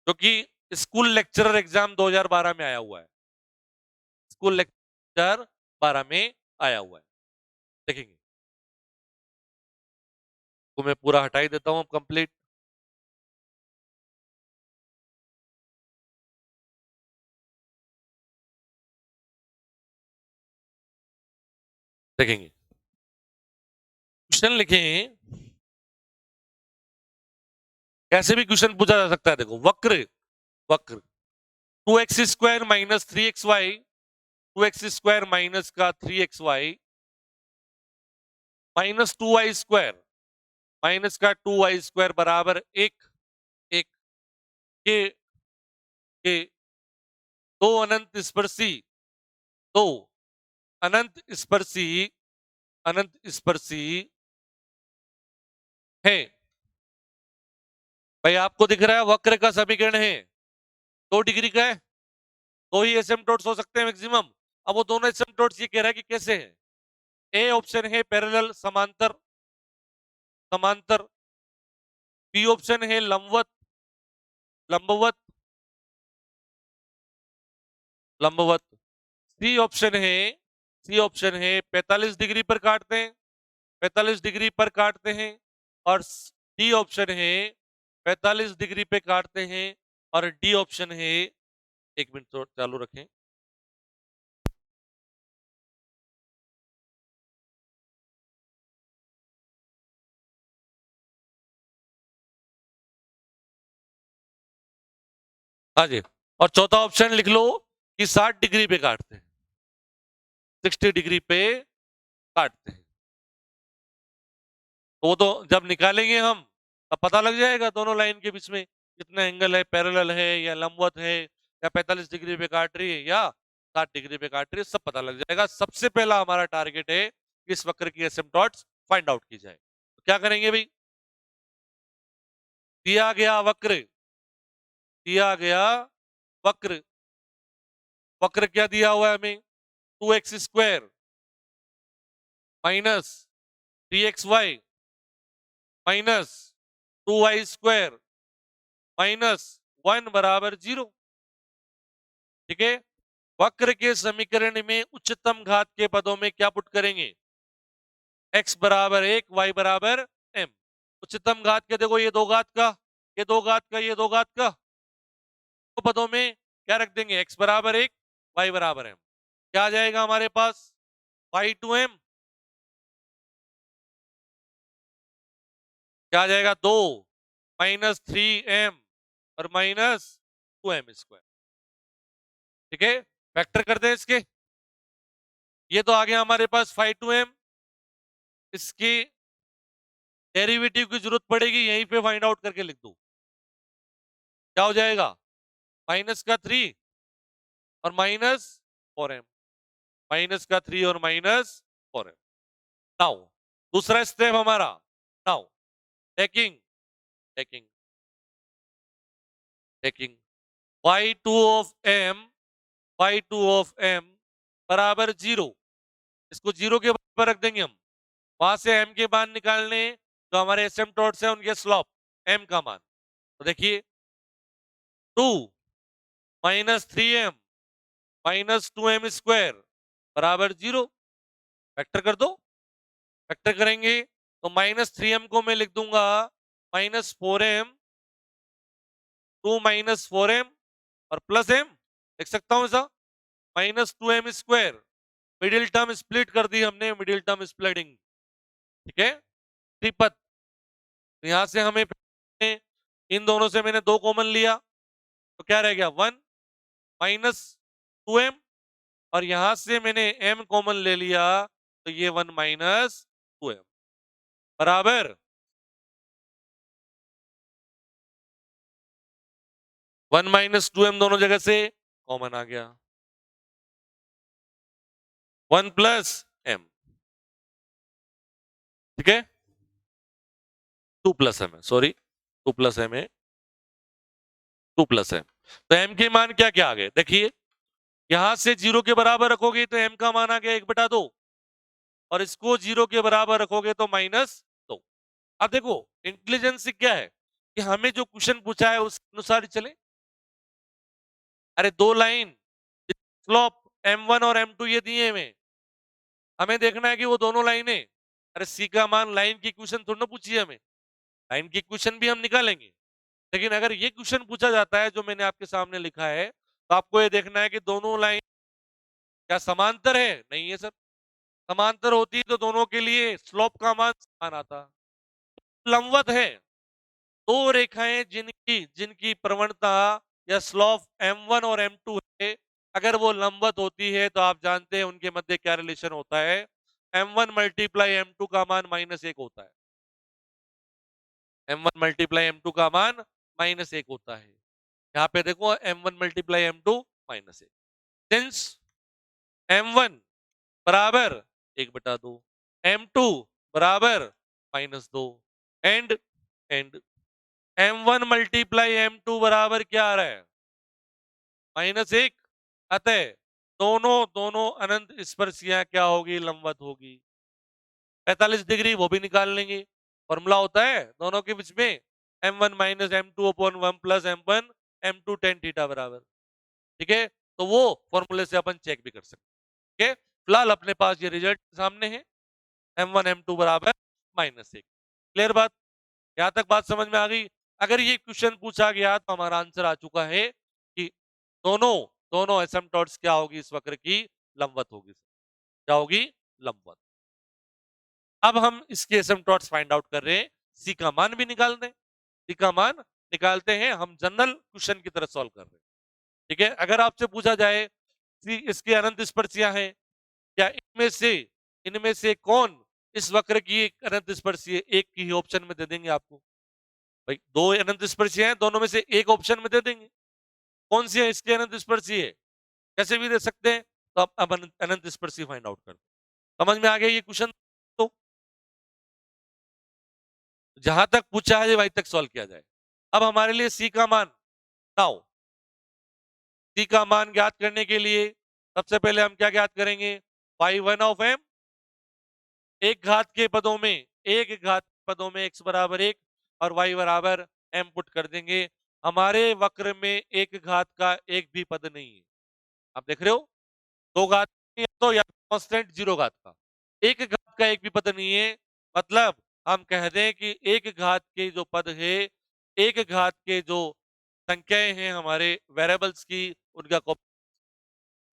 Speaker 1: जो कि स्कूल लेक्चरर एग्जाम 2012 में आया हुआ है, स्कूल लेक्चर 12 में आया हुआ है, देखेंगे, तो मैं पूरा हटा ही देता हूं अब कंप्लीट। देखेंगे, क्वेश्चन लिखें, कैसे भी क्वेश्चन पूछा जा सकता है। देखो, वक्र, वक्र 2x² minus 3xy, 2x² minus का 3xy माइनस 2y² माइनस का 2y² बराबर एक, एक के के दो अनंत स्पर्शी, दो अनंत स्पर्शी, अनंत स्पर्शी है। भाई आपको दिख रहा है वक्र का समीकरण है, 2 डिग्री का है, दो ही एसिम्पटोट्स हो सकते हैं मैक्सिमम। अब वो दोनों एसिम्पटोट्स ये कह रहा है कि कैसे हैं। ए ऑप्शन है पैरेलल समांतर, समांतर। बी ऑप्शन है लंबवत, लंबवत, लंबवत। सी ऑप्शन है, सी ऑप्शन है 45 डिग्री पर काटते हैं, 45 डिग्री पर काटते हैं। और डी ऑप्शन है 45 डिग्री पे काटते हैं। और डी ऑप्शन है, एक मिनट तो चालू रखें। हाँ जी। और चौथा ऑप्शन लिख लो कि 60 डिग्री पे काटते हैं, 60 डिग्री पे काटते हैं। तो वो तो जब निकालेंगे हम तब पता लग जाएगा दोनों लाइन के बीच में कितना एंगल है, पैरेलल है या लंबवत है, या 45 डिग्री पे काट रही है या 60 डिग्री पे काट रही है, सब पता लग जाएगा। सबसे पहला हमारा टारगेट है कि इस वक्र की एसिम्पटोट्स फाइंड आउट की जाए। तो क्या करेंगे भाई, दिया गया वक्र, दिया गया वक्र, वक्र क्या दिया हुआ है हमें, 2x² minus 3xy minus 2y² minus 1 बराबर 0। ठीक है। वक्र के समीकरण में उच्चतम घात के पदों में क्या पुट करेंगे, x बराबर 1, y बराबर m। उच्चतम घात के देखो, ये दो घात का, ये दो घात का, ये दो घात का, तो पदों में क्या रख देंगे, x बराबर 1, y बराबर m। क्या आ जाएगा हमारे पास, y2m, क्या आ जाएगा 2 माइनस 3m और माइनस 2m²। ठीक है। फैक्टर करते हैं इसके, ये तो आ गया हमारे पास 5/2m। इसकी डेरिवेटिव की जरूरत पड़ेगी, यहीं पे फाइंड आउट करके लिख दो। क्या हो जाएगा, माइनस का 3 और माइनस 4m, माइनस का 3 और माइनस 4m। नाउ दूसरा स्टेप हमारा, now taking, taking, taking y2 of m, y2 of m बराबर 0। इसको 0 के बराबर रख देंगे हम। वहां से m के मान निकालने, जो हमारे एसिम्पटोट्स है उनके स्लॉप m का मान। तो देखिए 2 माइनस 3m माइनस 2m² बराबर 0। फैक्टर कर दो, फैक्टर करेंगे तो -3m को मैं लिख दूंगा -4m, 2 माइनस 4m और प्लस m, लिख सकता हूं ऐसा, -2m²। मिडिल टर्म स्प्लिट कर दी हमने, मिडिल टर्म स्प्लिटिंग। ठीक है, त्रिपद। तो यहां से हमें इन दोनों से मैंने 2 कॉमन लिया, तो क्या रह गया 1 -2m, और यहां से मैंने m कॉमन ले लिया, तो ये 1 -2m बराबर 1 -2m दोनों जगह से कॉमन आ गया, 1 प्लस m। ठीक है, 2 प्लस m है, सॉरी 2 प्लस m है, 2 प्लस m। तो m के मान क्या क्या आ गए, देखिए यहां से 0 के बराबर रखोगे तो m का मान आ गया 1/2, और इसको 0 के बराबर रखोगे तो -2। अब देखो इंटेलिजेंस क्या है कि हमें जो क्वेश्चन पूछा है उस अनुसार ही चले। अरे दो लाइन स्लोप m1 और m2 ये दिए हुए, हमें देखना है कि वो दोनों लाइनें, अरे सी का मान लाइन की क्वेश्चन थोड़ा ना पूछिए हमें, लाइन की क्वेश्चन भी हम निकालेंगे। लेकिन अगर ये क्वेश्चन पूछा जाता है जो मैंने आपके सामने लिखा है, तो आपको ये देखना है कि दोनों लाइन क्या समांतर है, नहीं है सर। समांतर होती तो दोनों के लिए स्लोप का मान समान आता। लंबवत है, दो रेखाएं जिनकी जिनकी प्रवणता या स्लोप m1 और m2 है, अगर वो लंबवत होती है तो आप जानते हैं उनके मध्य क्या रिलेशन होता है, m1 मल्टीप्लाई m2 का मान -1 होता है, m1 मल्टीप्लाई m2 का मान -1 होता है। यहाँ पे देखो m1 multiply m2 -1, since m1 बराबर 1/2, m2 बराबर -2, and and m1 multiply m2 बराबर क्या आ रहा है, -1। अतः दोनों दोनों अनंत स्पर्शियां क्या होगी, लंबवत होगी। 45 डिग्री वो भी निकाल लेंगे। फॉर्मूला होता है दोनों के बीच में m1 minus m2 upon 1 plus m1 m2 tan theta बराबर। ठीक है, तो वो फॉर्मूले से अपन चेक भी कर सकते हैं। ठीक है, फिलहाल अपने पास ये रिजल्ट सामने है, m1 m2 बराबर -1। क्लियर बात, यहां तक बात समझ में आ गई। अगर ये क्वेश्चन पूछा गया तो हमारा आंसर आ चुका है कि दोनों दोनों एसिम्पटोट्स क्या होगी, इस वक्र की लंबवत होगी। क्या होगी, लंबवत। अब हम इसके एसिम्पटोट्स फाइंड आउट कर रहे हैं, सी का मान भी निकाल दें। सी का मान निकालते हैं, हम जनरल क्वेश्चन की तरह सॉल्व कर रहे हैं। ठीक है, अगर आपसे पूछा जाए सी इसकी अनंत स्पर्शियां हैं, क्या इनमें से कौन इस वक्र की एक अनंत स्पर्शी है, एक की ही ऑप्शन में दे देंगे आपको। भाई दो अनंत स्पर्शी हैं, दोनों में से एक ऑप्शन में दे देंगे। कौन सी है इसकी अनंत स्पर्शी है, कैसे भी दे सकते हैं। तो अब अनंत स्पर्शी फाइंड आउट कर, समझ में आ गया ये क्वेश्चन। तो जहां तक पूछा है वहीं तक सॉल्व किया जाए। अब हमारे लिए सी का मान, नाउ सी का मान ज्ञात करने के लिए सबसे पहले हम क्या ज्ञात करेंगे, फाई वन ऑफ एम, एक घात के पदों में, एक घात के पदों में x बराबर 1 और y बराबर m पुट कर देंगे। हमारे वक्र में एक घात का एक भी पद नहीं है। आप देख रहे हो, दो घात नहीं है तो या कांस्टेंट जीरो घात का, एक घात का एक भी पद नहीं है। मतलब हम कह दें कि एक घात के जो पद है, एक घात के जो संख्याएं हैं हमारे वेरिएबल्स की, उनका वो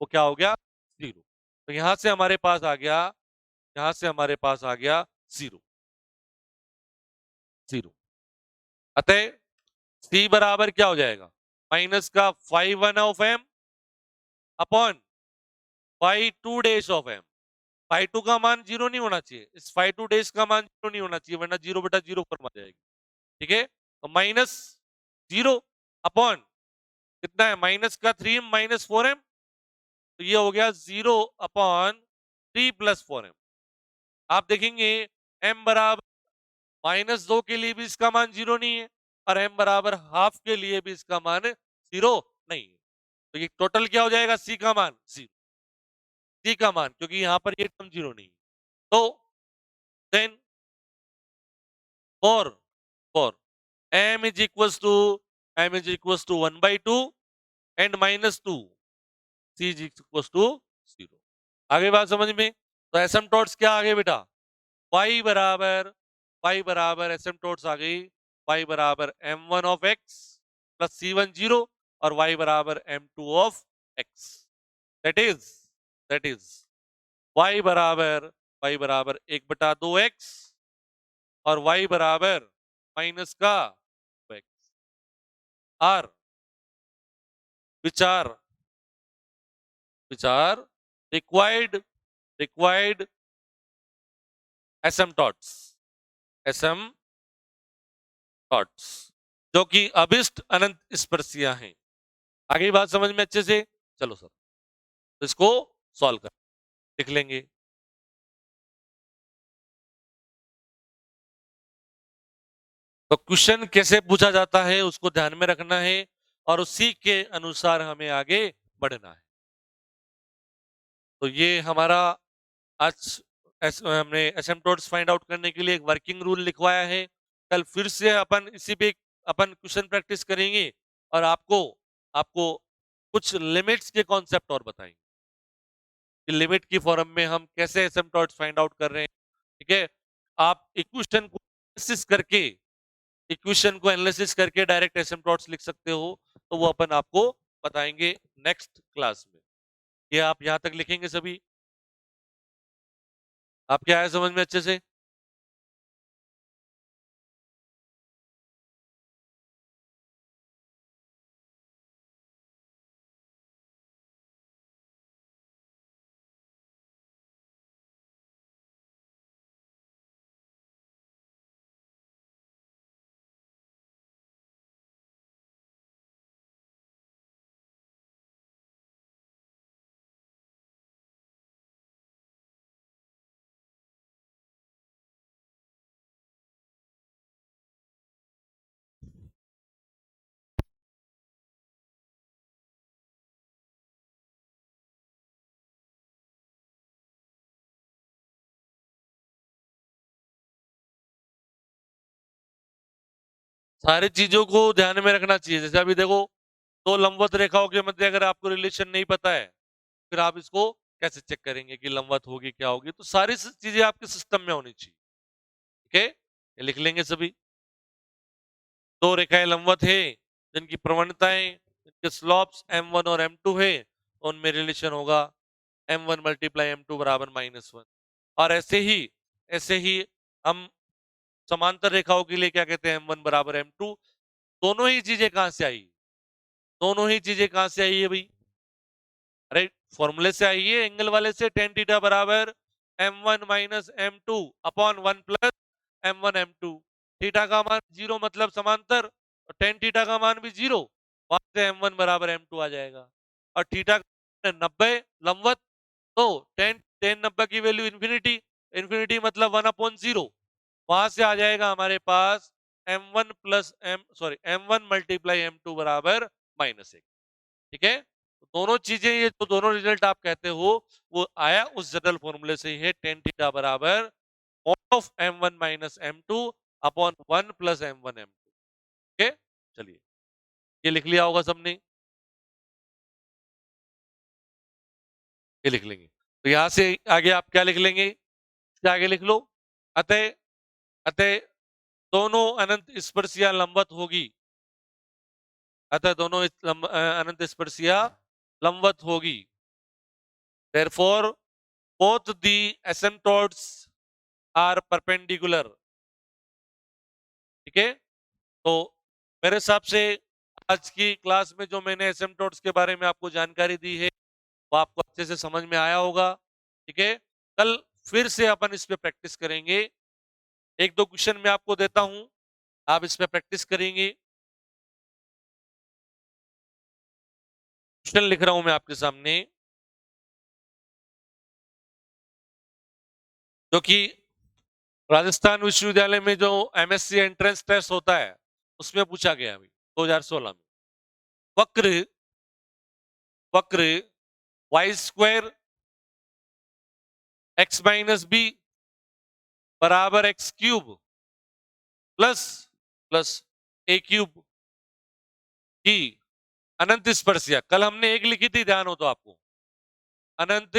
Speaker 1: क्या हो गया, जीरो। तो यहां से हमारे पास आ गया, यहां से हमारे पास आ गया जीरो, जीरो। अतः सी बराबर क्या हो जाएगा, माइनस का five one of m upon five two days of m. Five two का मान जीरो नहीं होना चाहिए, इस फाइव टू डेज का मान जीरो नहीं होना चाहिए, वरना जीरो बटा जीरो फॉर्म आ जाएगी। ठीक है, तो माइनस जीरो अपॉन कितना है, माइनस का three m minus four m, तो ये हो गया zero upon three plus four m. आप देखेंगे एम बराबर -2 के लिए भी इसका मान जीरो नहीं है, और m बराबर हाफ के लिए भी इसका मान जीरो नहीं है। तो ये टोटल क्या हो जाएगा, c का मान जीरो, c का मान, क्योंकि यहां पर ये टर्म जीरो नहीं है। तो then for for m is equals to 1/2 and -2, c is equals to zero. आगे बात समझ में। तो एसिम्पटोट्स क्या आ गए बेटा, y बराबर एसिम्पटोट्स आ गई, y बराबर m1 of x plus c1 zero, और y बराबर m2 of x। That is that is y बराबर 1/2x और y बराबर माइनस का x आर विचार विचार रिक्वायर्ड रिक्वायर्ड एसिम्पटोट्स एसिम्पटोट्स जो कि अभिष्ट अनंत स्पर्शियां हैं। आगे बात समझ में अच्छे से, चलो सर तो इसको सॉल्व कर लिख लेंगे। तो क्वेश्चन कैसे पूछा जाता है उसको ध्यान में रखना है, और उसी के अनुसार हमें आगे बढ़ना है। तो ये हमारा आज हमने एसिम्पटोट्स फाइंड आउट करने के लिए एक वर्किंग रूल लिखवाया है। कल फिर से अपन इसी पे अपन क्वेश्चन प्रैक्टिस करेंगे, और आपको आपको कुछ लिमिट्स के कॉन्सेप्ट और बताएंगे कि लिमिट की फॉर्म में हम कैसे एसिम्पटोट्स फाइंड आउट कर रहे हैं। ठीक है, आप इक्वेशन को एनालिसिस करके डायरेक्ट एसिम्पटोट्स लिख सकते हो, तो वो अपन आपको बताएंगे नेक्स्ट क्लास में। ये आप यहां तक लिखेंगे सभी, आप क्या है समझ में अच्छे से। सारी चीजों को ध्यान में रखना चाहिए। जैसे अभी देखो, दो लंबवत रेखाओं के मध्य अगर आपको रिलेशन नहीं पता है, फिर आप इसको कैसे चेक करेंगे कि लंबवत होगी क्या होगी? तो सारी चीजें आपके सिस्टम में होनी चाहिए। ठीक है, ये लिख लेंगे सभी। दो रेखाएं लंबवत है जिनकी प्रवणताएं, जिनके स्लॉप्स m1 और m2 है, तो उनमें रिलेशन होगा m1 मल्टीप्लाई m2 बराबर -1। और ऐसे ही हम समांतर रेखाओं के लिए क्या कहते हैं, m1 बराबर m2। दोनों ही चीजें कहां से आई? दोनों ही चीजें कहां से आई है भाई? अरे फॉर्मूले से आई है, एंगल वाले से। टेन थीटा बराबर m1 minus m2 upon 1 plus m1 m2। Theta का मान 0 मतलब समांतर, और टेन थीटा का मान भी 0, वहां से m1 बराबर m2 आ जाएगा। और थीटा 90 लंबवत, तो टेन टेन 90 की वैल्यू इन्फिनिटी, इन्फिनिटी मतलब 1/0, वहां से आ जाएगा हमारे पास m1 plus m1 multiply m2 बराबर -1। ठीक है, तो दोनों चीजें, ये तो दोनों रिजल्ट आप कहते हो, वो आया उस जनरल फॉर्मूले से ही है। टेन थीटा बराबर mod of m1 minus m2 upon 1 plus m1 m2। ठीक है, चलिए ये लिख लिया होगा सबने, ये लिख लेंगे। तो यहां से आगे आप क्या लिख लेंगे? इसके आगे लिख लो, अतः अतः दोनों अनंत स्पर्शिया लंबवत होगी। अतः दोनों अनंत स्पर्शिया लंबवत होगी। Therefore, both the asymptotes are perpendicular। ठीक है, तो मेरे हिसाब से आज की क्लास में जो मैंने एसिम्पटोट्स के बारे में आपको जानकारी दी है, वो आपको अच्छे से समझ में आया होगा। ठीक है, कल फिर से अपन इस पे प्रैक्टिस करेंगे। एक दो क्वेश्चन मैं आपको देता हूं, आप इस पे प्रैक्टिस करेंगे। क्वेश्चन लिख रहा हूं मैं आपके सामने, जो कि राजस्थान विश्वविद्यालय में जो एमएससी एंट्रेंस टेस्ट होता है, उसमें पूछा गया अभी 2016 में। वक्र वक्र y square x minus b बराबर x cube plus plus a cube की अनंत स्पर्शिया, कल हमने एक लिखी थी, ध्यान हो तो आपको, अनंत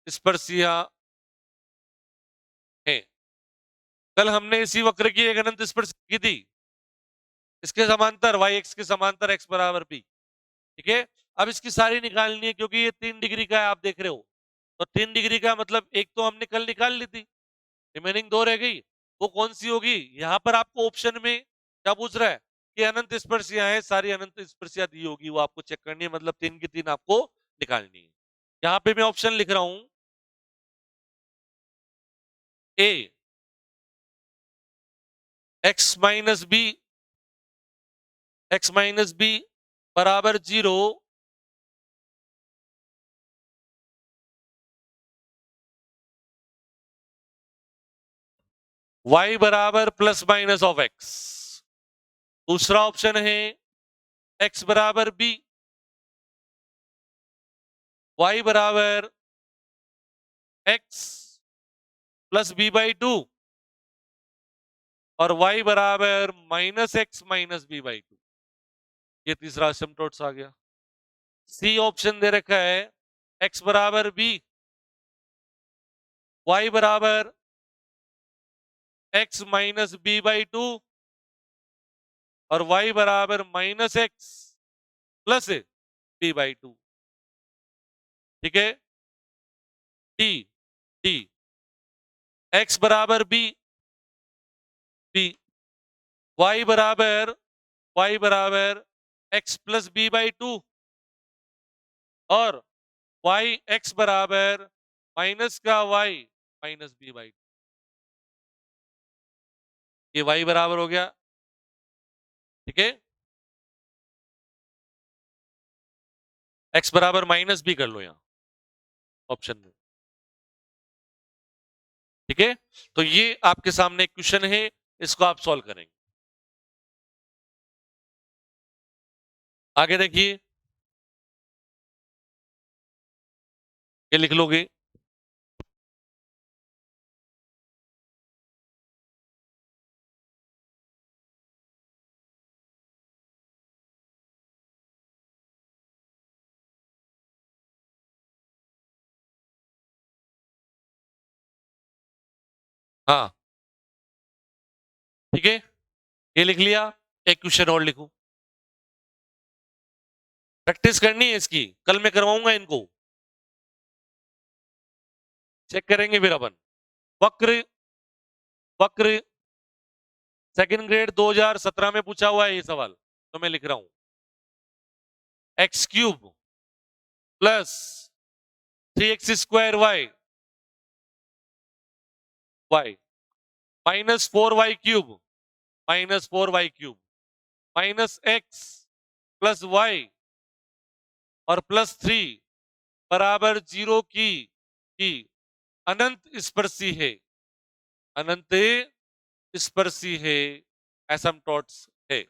Speaker 1: स्पर्शिया है। कल हमने इसी वक्र की एक अनंत स्पर्शिया की थी, इसके समांतर वाई एक्स के समांतर एक्स बराबर बी। ठीक है, अब इसकी सारी निकालनी है, क्योंकि ये 3 डिग्री का है, आप देख रहे हो। तो 3 डिग्री का मतलब एक तो हमने कल निकाल ली थी, रिमेनिंग 2 रह गई। वो कौन सी होगी? यहां पर आपको ऑप्शन में क्या पूछ रहा है कि अनंत स्पर्शियां हैं, सारी अनंत स्पर्शियां दी होगी, वो आपको चेक करनी है, मतलब 3 की 3 आपको निकालनी है। यहां पे मैं ऑप्शन लिख रहा हूं, ए एक्स माइनस बी बराबर 0, वाई बराबर प्लस माइनस ऑफ एक्स। दूसरा ऑप्शन है एक्स बराबर बी, वाई बराबर एक्स प्लस बी बाई 2, और y बराबर -x - b/2। ये तीसरा असिम्प्टोट्स आ गया। सी ऑप्शन दे रखा है x बराबर b, y बराबर x - b/2, और y बराबर -x प्लस b/2। ठीक है, डी डी x बराबर b, b y बराबर x प्लस b/2, और y x बराबर माइनस का y माइनस b/2। ये y बराबर हो गया। ठीक है, x बराबर माइनस b कर लो यहां ऑप्शन में। ठीक है, तो ये आपके सामने एक क्वेश्चन है, इसको आप सॉल्व करेंगे। आगे देखिए, ये लिख लोगे, हाँ, ठीक है, ये लिख लिया। एक क्वेश्चन और लिखूं, प्रैक्टिस करनी है इसकी, कल मैं करवाऊंगा इनको, चेक करेंगे फिर अपन। वक्र, वक्र सेकंड ग्रेड 2017 में पूछा हुआ है ये सवाल, तो मैं लिख रहा हूं x cube plus 3x² y -4y cube minus x plus y और +3 बराबर 0 की अनंत स्पर्शी है, अनंत स्पर्शी है, एसिम्पटोट्स है,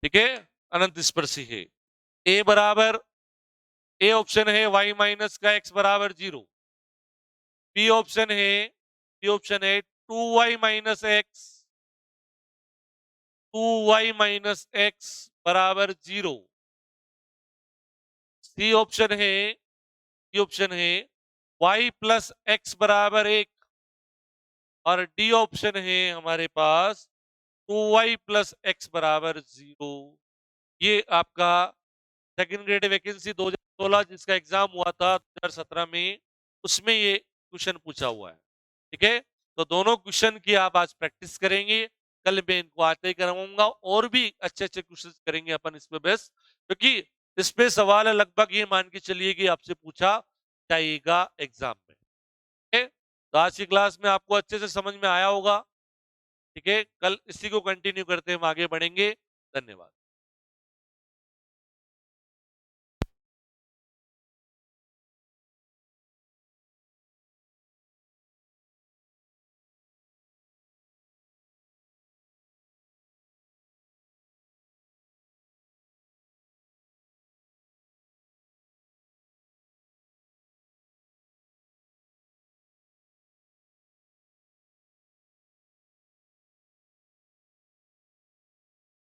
Speaker 1: ठीक है, अनंत स्पर्शी है। ए बराबर, ए ऑप्शन है y माइनस का x बराबर 0, बी ऑप्शन है, बी ऑप्शन है 2y minus x, 2y minus x बराबर 0, सी ऑप्शन है, सी ऑप्शन है y प्लस एक्स बराबर 1 और डी ऑप्शन है हमारे पास 2y प्लस एक्स बराबर 0। ये आपका सेकंड ग्रेड वैकेंसी 2016 जिसका एग्जाम हुआ था 2017 में, उसमें ये क्वेश्चन पूछा हुआ है, ठीक है। तो दोनों क्वेश्चन की आप आज प्रैक्टिस करेंगे, कल मैं इनको आते ही करवाऊंगा, और भी अच्छे अच्छे क्वेश्चन करेंगे अपन इस पे बेस, क्योंकि इस पे सवाल है लगभग ये मान के चलिए कि आपसे पूछा जाएगा एग्जाम में, ठीक है। तो आज की क्लास में आपको अच्छे से समझ में आया होगा, ठीक है। कल इसी को कंटिन्यू करते हैं, हम आगे बढ़ेंगे। धन्यवाद।